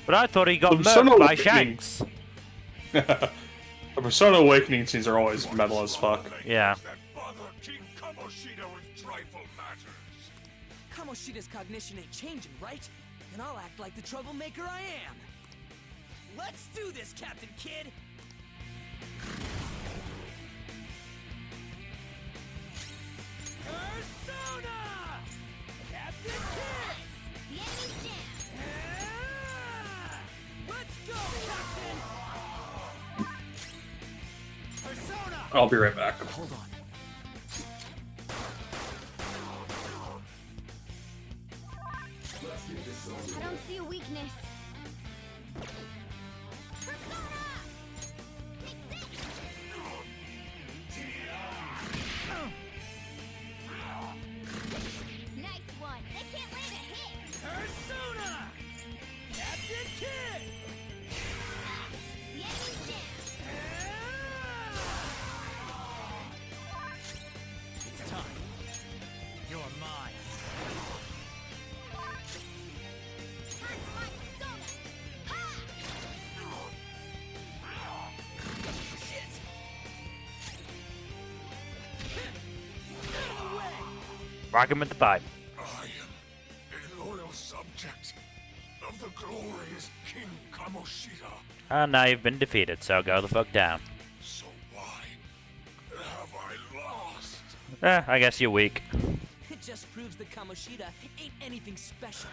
Speaker 1: But I thought he got
Speaker 2: The Persona
Speaker 1: murked by
Speaker 2: Awakening-
Speaker 1: Shanks.
Speaker 2: The Persona Awakening scenes are always metal as fuck.
Speaker 1: Yeah.
Speaker 13: That bother King Kamoshida with trifle matters.
Speaker 5: Kamoshida's cognition ain't changing, right? And I'll act like the troublemaker I am. Let's do this, Captain Kidd! Persona! Captain Kidd!
Speaker 4: The enemy's down.
Speaker 5: Ah! Let's go, Captain! Persona!
Speaker 2: I'll be right back.
Speaker 5: Hold on.
Speaker 4: I don't see a weakness. Persona! Take this! Nice one. They can't land a hit.
Speaker 5: Persona! Captain Kidd!
Speaker 4: The enemy's down.
Speaker 5: It's time. You're mine.
Speaker 4: Time for my persona. Ha!
Speaker 5: Shit! Get away!
Speaker 1: Rock him with the pipe.
Speaker 13: I am a loyal subject of the glorious King Kamoshida.
Speaker 1: And now you've been defeated, so go the fuck down.
Speaker 13: So why have I lost?
Speaker 1: I guess you're weak.
Speaker 5: It just proves that Kamoshida ain't anything special.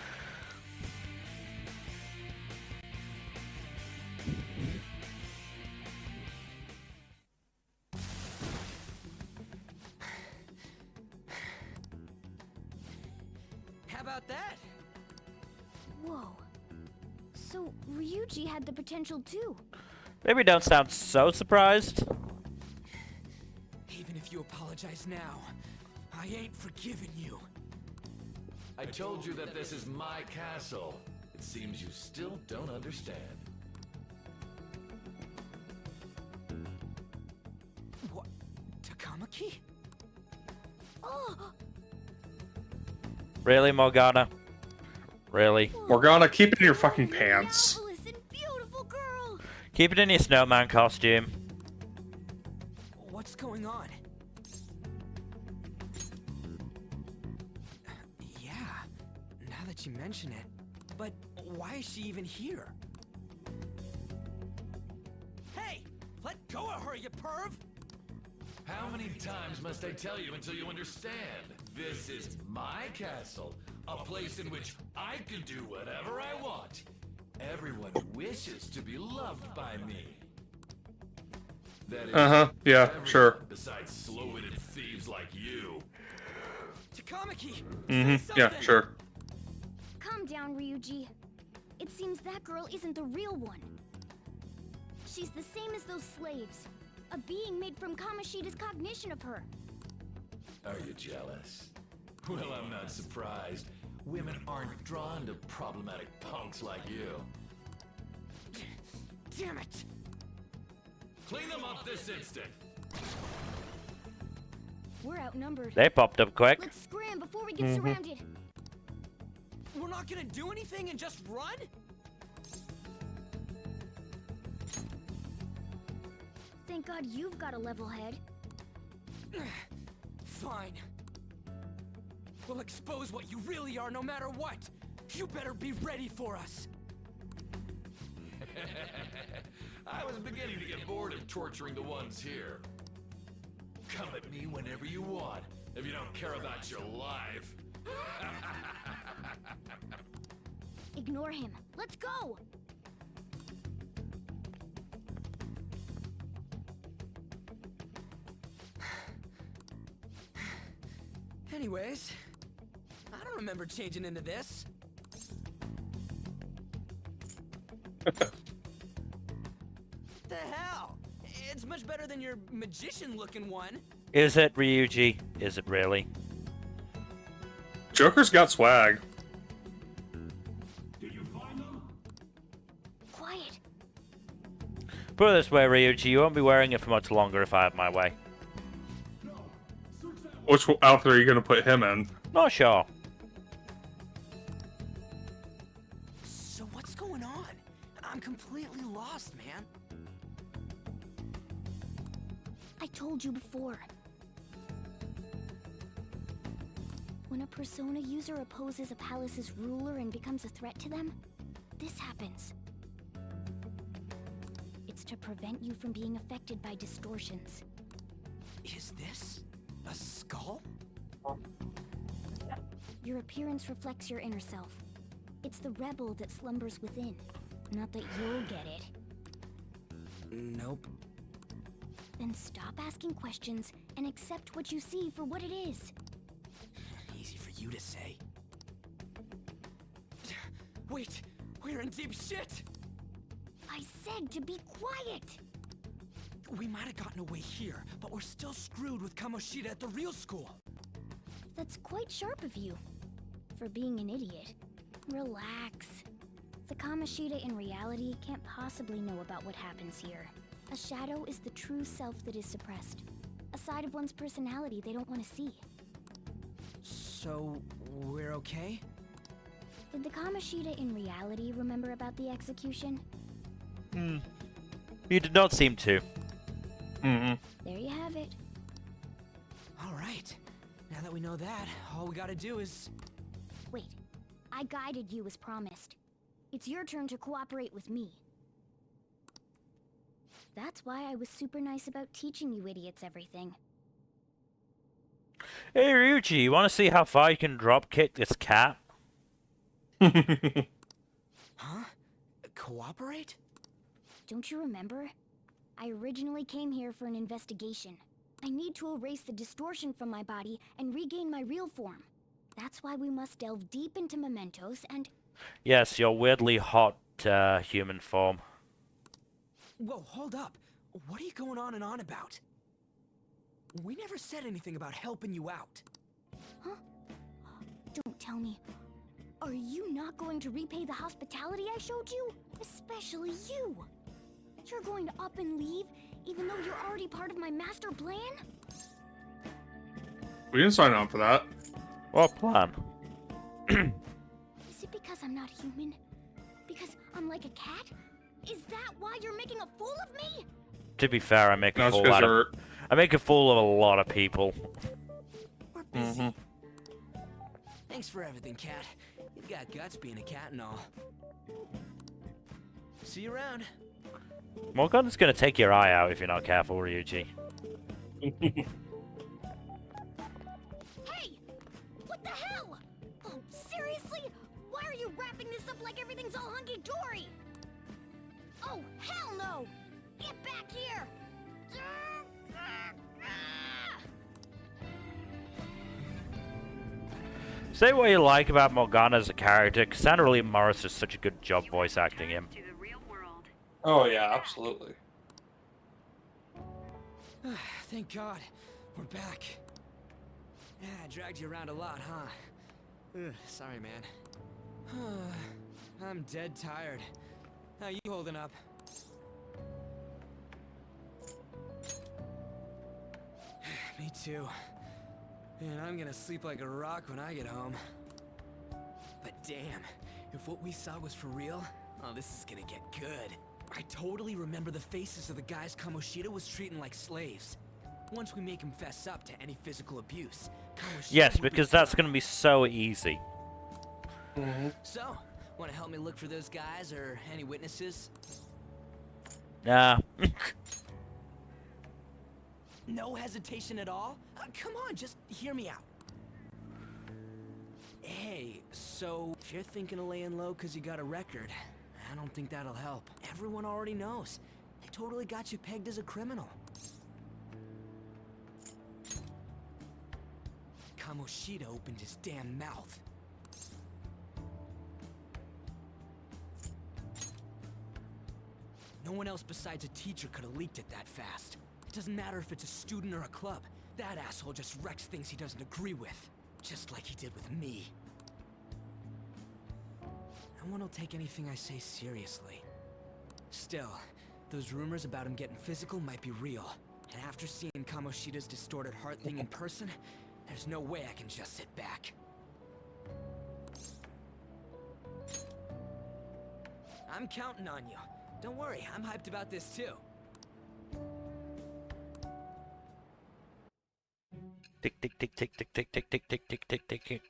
Speaker 5: How about that?
Speaker 4: Whoa. So Ryuji had the potential too.
Speaker 1: Maybe don't sound so surprised.
Speaker 5: Even if you apologize now, I ain't forgiving you.
Speaker 7: I told you that this is my castle. It seems you still don't understand.
Speaker 5: What? Takamaki?
Speaker 4: Oh!
Speaker 1: Really, Morgana? Really?
Speaker 2: Morgana, keep it in your fucking pants.
Speaker 4: Marvelous and beautiful girl.
Speaker 1: Keep it in your snowman costume.
Speaker 5: What's going on? Yeah, now that you mention it. But why is she even here? Hey! Let go of her, you perv!
Speaker 7: How many times must I tell you until you understand? This is my castle, a place in which I can do whatever I want. Everyone wishes to be loved by me. That is,
Speaker 2: Yeah,
Speaker 7: everyone
Speaker 2: sure.
Speaker 7: besides slow-witted thieves like you.
Speaker 5: Takamaki!
Speaker 2: Yeah, sure.
Speaker 4: Calm down, Ryuji. It seems that girl isn't the real one. She's the same as those slaves. A being made from Kamoshida's cognition of her.
Speaker 7: Are you jealous? Well, I'm not surprised. Women aren't drawn to problematic punks like you.
Speaker 5: Damn it!
Speaker 7: Clean them up this instant!
Speaker 4: We're outnumbered.
Speaker 1: They popped up quick.
Speaker 4: Let's scram before we get surrounded.
Speaker 5: We're not gonna do anything and just run?
Speaker 4: Thank God you've got a level head.
Speaker 5: Fine. We'll expose what you really are no matter what. You better be ready for us.
Speaker 7: I was beginning to get bored of torturing the ones here. Come at me whenever you want, if you don't care about your life.
Speaker 4: Ignore him. Let's go!
Speaker 5: Anyways, I don't remember changing into this. The hell? It's much better than your magician-looking one.
Speaker 1: Is it, Ryuji? Is it really?
Speaker 2: Joker's got swag.
Speaker 13: Did you find them?
Speaker 4: quiet.
Speaker 1: Put it this way, Ryuji, you won't be wearing it for much longer if I have my way.
Speaker 2: Which outfit are you going to put him in?
Speaker 1: Not sure.
Speaker 5: So what's going on? I'm completely lost, man.
Speaker 4: I told you before. When a Persona user opposes a palace's ruler and becomes a threat to them, this happens. It's to prevent you from being affected by distortions.
Speaker 5: Is this a skull?
Speaker 4: Your appearance reflects your inner self. It's the rebel that slumbers within. Not that you'll get it.
Speaker 5: Nope.
Speaker 4: Then stop asking questions and accept what you see for what it is.
Speaker 5: Easy for you to say. Wait, we're in deep shit!
Speaker 4: I said to be quiet!
Speaker 5: We might have gotten away here, but we're still screwed with Kamoshida at the real school.
Speaker 4: That's quite sharp of you. For being an idiot. Relax. The Kamoshida in reality can't possibly know about what happens here. A shadow is the true self that is suppressed. A side of one's personality they don't want to see.
Speaker 5: So, we're okay?
Speaker 4: Did the Kamoshida in reality remember about the execution?
Speaker 1: You did not seem to.
Speaker 2: Mm-hmm.
Speaker 4: There you have it.
Speaker 5: Alright. Now that we know that, all we gotta do is...
Speaker 4: Wait. I guided you as promised. It's your turn to cooperate with me. That's why I was super nice about teaching you idiots everything.
Speaker 1: Hey Ryuji, you want to see how far you can drop kick this cat?
Speaker 5: Huh? Cooperate?
Speaker 4: Don't you remember? I originally came here for an investigation. I need to erase the distortion from my body and regain my real form. That's why we must delve deep into mementos and...
Speaker 1: Yes, your weirdly hot human form.
Speaker 5: Whoa, hold up. What are you going on and on about? We never said anything about helping you out.
Speaker 4: Huh? Don't tell me. Are you not going to repay the hospitality I showed you? Especially you. You're going to up and leave, even though you're already part of my master plan?
Speaker 2: We didn't sign on for that.
Speaker 1: What plan?
Speaker 4: Is it because I'm not human? Because I'm like a cat? Is that why you're making a fool of me?
Speaker 1: To be fair, I make a
Speaker 2: No, it's
Speaker 1: fool
Speaker 2: 'cause
Speaker 1: out of...
Speaker 2: you're-
Speaker 1: I make a fool of a lot of people.
Speaker 5: We're busy. Thanks for everything, cat. You've got guts being a cat and all. See you around.
Speaker 1: Morgana's gonna take your eye out if you're not careful, Ryuji.
Speaker 4: Hey! What the hell? Oh, seriously? Why are you wrapping this up like everything's all hunky-dory? Oh, hell no! Get back here!
Speaker 1: Say what you like about Morgana as a character, Cassandra Lee Morris does such a good job voice acting him.
Speaker 2: Oh yeah, absolutely.
Speaker 5: Thank God. We're back. Yeah, I dragged you around a lot, huh? Ugh, sorry, man. I'm dead tired. How you holding up? Me too. And I'm gonna sleep like a rock when I get home. But damn, if what we saw was for real, oh, this is gonna get good. I totally remember the faces of the guys Kamoshida was treating like slaves. Once we make him fess up to any physical abuse, Kamoshida
Speaker 1: Yes,
Speaker 5: would
Speaker 1: because
Speaker 5: be...
Speaker 1: that's gonna be so easy.
Speaker 5: So, wanna help me look for those guys or any witnesses?
Speaker 1: Nah.
Speaker 5: No hesitation at all? Come on, just hear me out. Hey, so if you're thinking of laying low because you got a record, I don't think that'll help. Everyone already knows. They totally got you pegged as a criminal. Kamoshida opened his damn mouth. No one else besides a teacher could have leaked it that fast. It doesn't matter if it's a student or a club. That asshole just wrecks things he doesn't agree with. Just like he did with me. No one will take anything I say seriously. Still, those rumors about him getting physical might be real. And after seeing Kamoshida's distorted heart thing in person, there's no way I can just sit back. I'm counting on you. Don't worry, I'm hyped about this too.
Speaker 1: Tick tick tick tick tick tick tick tick tick tick tick tick tick.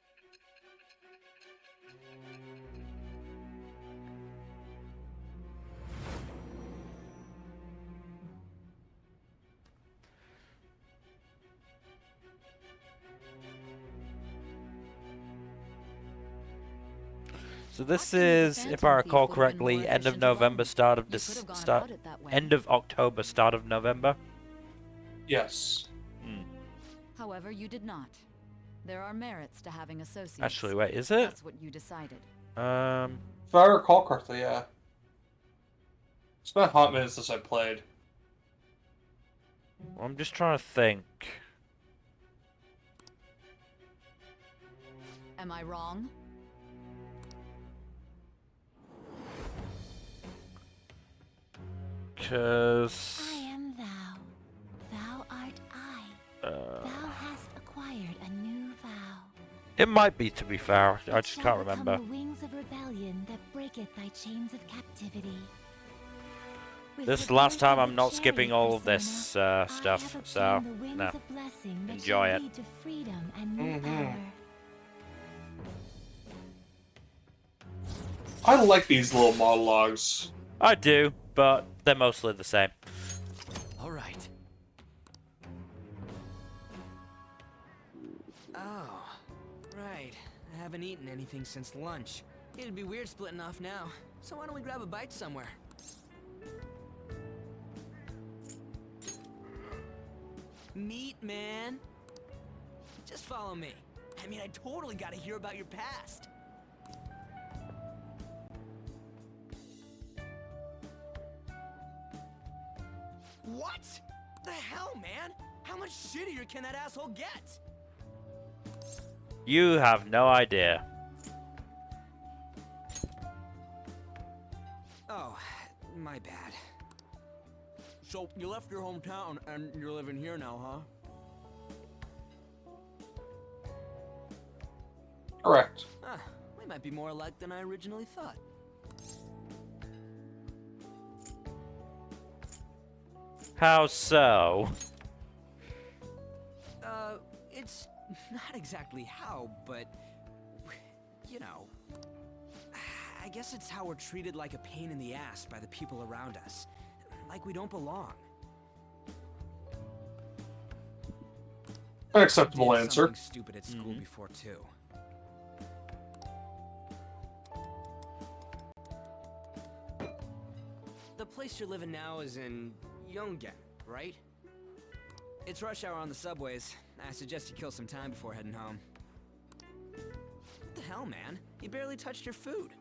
Speaker 1: So this is, if I recall correctly, end of November, start of end of October, start of November.
Speaker 2: Yes.
Speaker 14: However, you did not. There are merits to having associates.
Speaker 1: Actually, wait, is it?
Speaker 14: That's what you decided.
Speaker 2: If I recall correctly, yeah. It's been a hot minute since I played.
Speaker 1: I'm just trying to think.
Speaker 14: Am I wrong?
Speaker 1: Cause
Speaker 4: I am thou. Thou art I. Thou hast acquired a new vow.
Speaker 1: it might be, to be fair. I just can't remember.
Speaker 4: The wings of rebellion that breaketh thy chains of captivity. With
Speaker 1: This
Speaker 4: the
Speaker 1: last
Speaker 4: birth
Speaker 1: time
Speaker 4: of
Speaker 1: I'm
Speaker 4: the
Speaker 1: not skipping
Speaker 4: chariot
Speaker 1: all of
Speaker 4: persona,
Speaker 1: this
Speaker 4: I have
Speaker 1: stuff,
Speaker 4: obtained
Speaker 1: so
Speaker 4: the wings
Speaker 1: no.
Speaker 4: of blessing that
Speaker 1: Enjoy
Speaker 4: shall
Speaker 1: it.
Speaker 4: lead to freedom and new power.
Speaker 2: I like these little monologues.
Speaker 1: I do, but they're mostly the same.
Speaker 5: All right. Oh, right. I haven't eaten anything since lunch. It'd be weird splitting off now. So why don't we grab a bite somewhere? Meat, man. Just follow me. I mean, I totally gotta hear about your past. What? The hell, man? How much shittier can that asshole get?
Speaker 1: You have no idea.
Speaker 5: Oh, my bad. So, you left your hometown and you're living here now, huh?
Speaker 2: Correct.
Speaker 5: Huh, we might be more alike than I originally thought.
Speaker 1: How so?
Speaker 5: It's not exactly how, but, you know. I guess it's how we're treated like a pain in the ass by the people around us. Like we don't belong.
Speaker 2: Unacceptable
Speaker 5: I did
Speaker 2: answer.
Speaker 5: something stupid at school before, too. The place you're living now is in Yongen, right? It's rush hour on the subways. I suggest you kill some time before heading home. What the hell, man? You barely touched your food.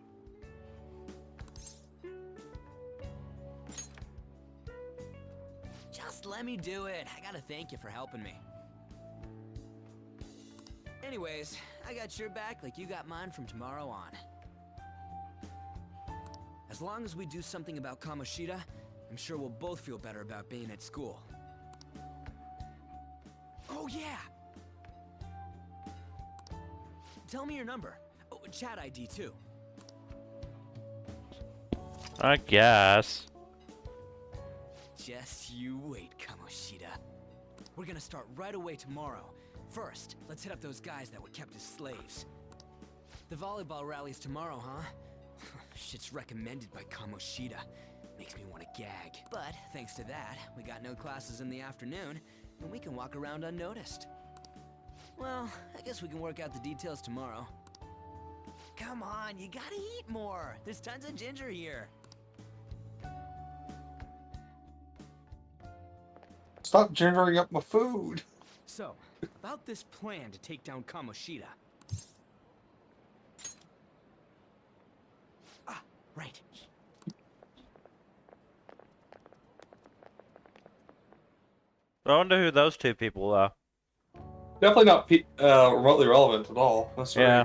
Speaker 5: Just let me do it. I gotta thank you for helping me. Anyways, I got your back like you got mine from tomorrow on. As long as we do something about Kamoshida, I'm sure we'll both feel better about being at school. Oh yeah! Tell me your number. Oh, chat ID too.
Speaker 1: I guess.
Speaker 5: Just you wait, Kamoshida. We're gonna start right away tomorrow. First, let's hit up those guys that were kept as slaves. The volleyball rally's tomorrow, huh? Shit's recommended by Kamoshida. Makes me want to gag. But thanks to that, we got no classes in the afternoon, and we can walk around unnoticed. Well, I guess we can work out the details tomorrow. Come on, you gotta eat more. There's tons of ginger here.
Speaker 2: Stop gingering up my food.
Speaker 5: So, about this plan to take down Kamoshida. Ah, right.
Speaker 1: I wonder who those two people are.
Speaker 2: Definitely not remotely relevant at all. That's right.
Speaker 1: Yeah.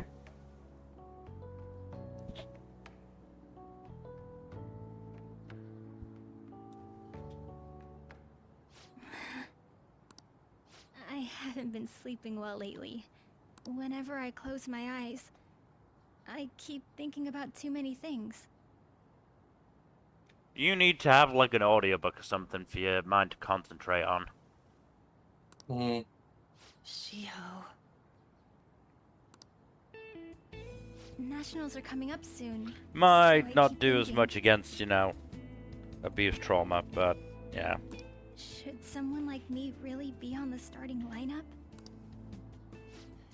Speaker 4: haven't been sleeping well lately. Whenever I close my eyes, I keep thinking about too many things.
Speaker 1: You need to have like an audiobook or something for your mind to concentrate on.
Speaker 4: Shiho. Nationals are coming up soon.
Speaker 1: Might
Speaker 4: so I
Speaker 1: not
Speaker 4: keep
Speaker 1: do as
Speaker 4: thinking,
Speaker 1: much against, abuse trauma, but yeah.
Speaker 4: should someone like me really be on the starting lineup?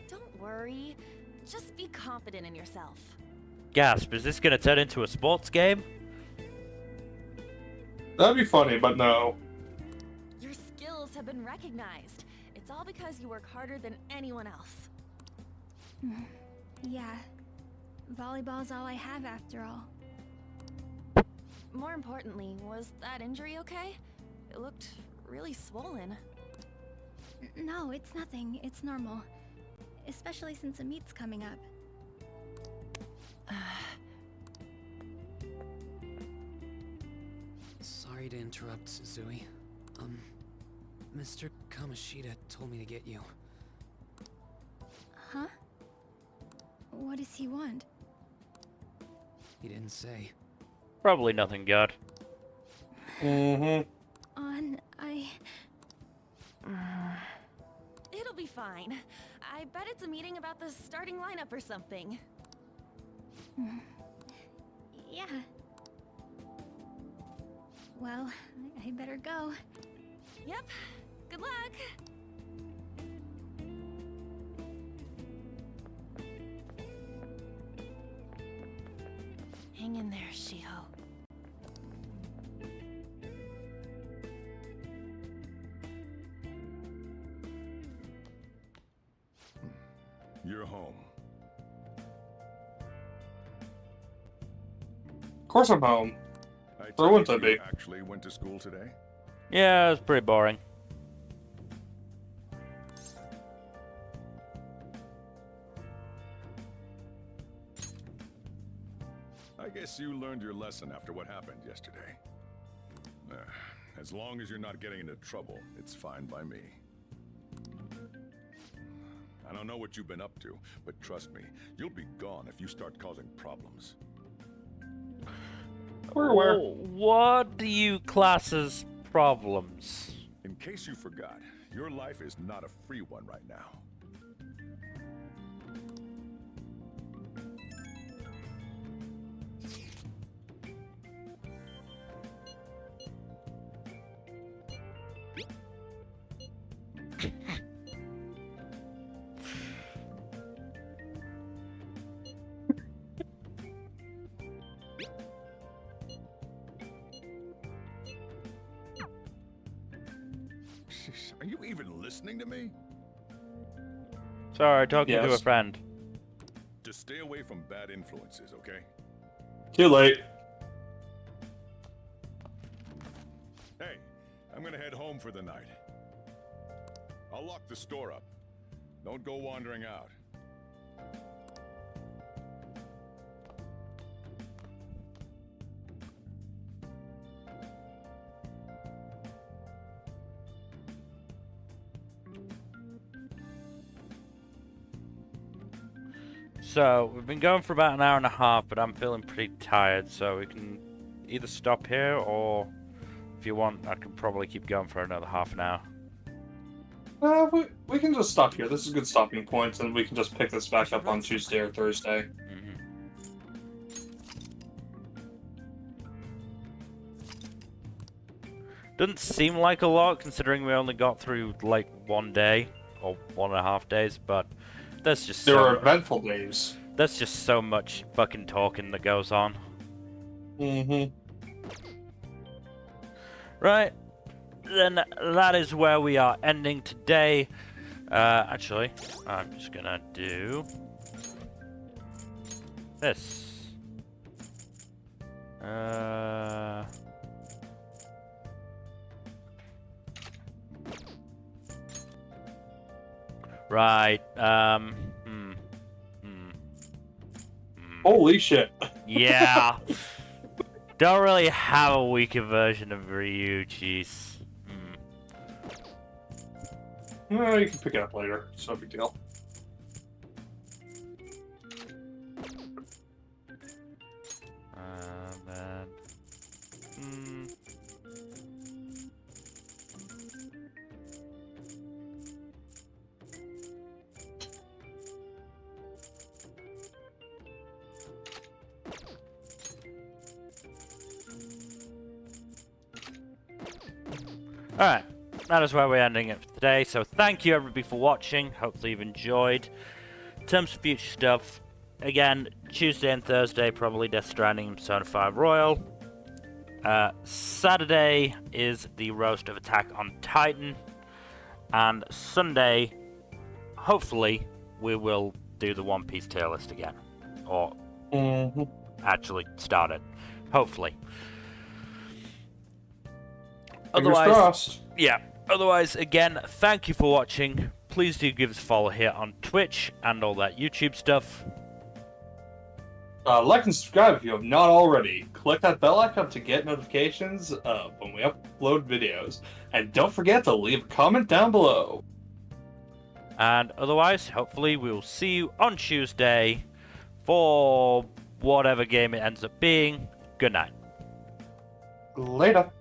Speaker 14: Don't worry. Just be confident in yourself.
Speaker 1: Gasp, is this gonna turn into a sports game?
Speaker 2: That'd be funny, but no.
Speaker 14: Your skills have been recognized. It's all because you work harder than anyone else.
Speaker 4: Yeah. Volleyball's all I have after all.
Speaker 14: More importantly, was that injury okay? It looked really swollen.
Speaker 4: No, it's nothing. It's normal. Especially since a meet's coming up.
Speaker 5: Sorry to interrupt, Suzui. Mr. Kamoshida told me to get you.
Speaker 4: Huh? What does he want?
Speaker 5: He didn't say.
Speaker 1: Probably nothing good.
Speaker 14: It'll be fine. I bet it's a meeting about the starting lineup or something.
Speaker 4: Yeah. Well, I better go.
Speaker 14: Yep. Good luck. Hang in there, Shiho.
Speaker 8: You're home.
Speaker 2: Of course I'm home.
Speaker 8: Or
Speaker 2: wouldn't I be?
Speaker 8: You actually went to school today?
Speaker 1: Yeah, it was pretty boring.
Speaker 8: I guess you learned your lesson after what happened yesterday. As long as you're not getting into trouble, it's fine by me. I don't know what you've been up to, but trust me, you'll be gone if you start causing problems.
Speaker 1: What do you class as problems?
Speaker 8: In case you forgot, your life is not a free one right now. Are you even listening to me?
Speaker 1: Sorry, talking to a
Speaker 2: Yes.
Speaker 1: friend.
Speaker 8: Just stay away from bad influences, okay?
Speaker 2: Too late.
Speaker 8: Hey, I'm gonna head home for the night. I'll lock the store up. Don't go wandering out.
Speaker 1: So, we've been going for about an hour and a half, but I'm feeling pretty tired, so we can either stop here, or if you want, I could probably keep going for another half an hour.
Speaker 2: We can just stop here. This is a good stopping point, and we can just pick this back up on Tuesday or Thursday.
Speaker 1: Doesn't seem like a lot, considering we only got through, like, one day, or 1.5 days, but there's just
Speaker 2: There were eventful days.
Speaker 1: There's just so much fucking talking that goes on. Right. Then that is where we are ending today. Actually, I'm just gonna do this. Right.
Speaker 2: Holy shit.
Speaker 1: Yeah. Don't really have a weaker version of Ryu, jeez.
Speaker 2: You can pick it up later. It's no big deal.
Speaker 1: Then... Alright, that is where we're ending it for today. So thank you everybody for watching. Hopefully you've enjoyed. In terms of future stuff, again, Tuesday and Thursday, probably Death Stranding and Persona 5 Royal. Saturday is the roast of Attack on Titan. And Sunday, hopefully, we will do the One Piece tier list again. Or actually start it. Hopefully.
Speaker 2: Otherwise,
Speaker 1: yeah. Otherwise, again, thank you for watching. Please do give us a follow here on Twitch and all that YouTube stuff.
Speaker 2: Like and subscribe if you have not already. Click that bell icon to get notifications when we upload videos. And don't forget to leave a comment down below.
Speaker 1: And otherwise, hopefully, we will see you on Tuesday for whatever game it ends up being. Good night.
Speaker 2: Later.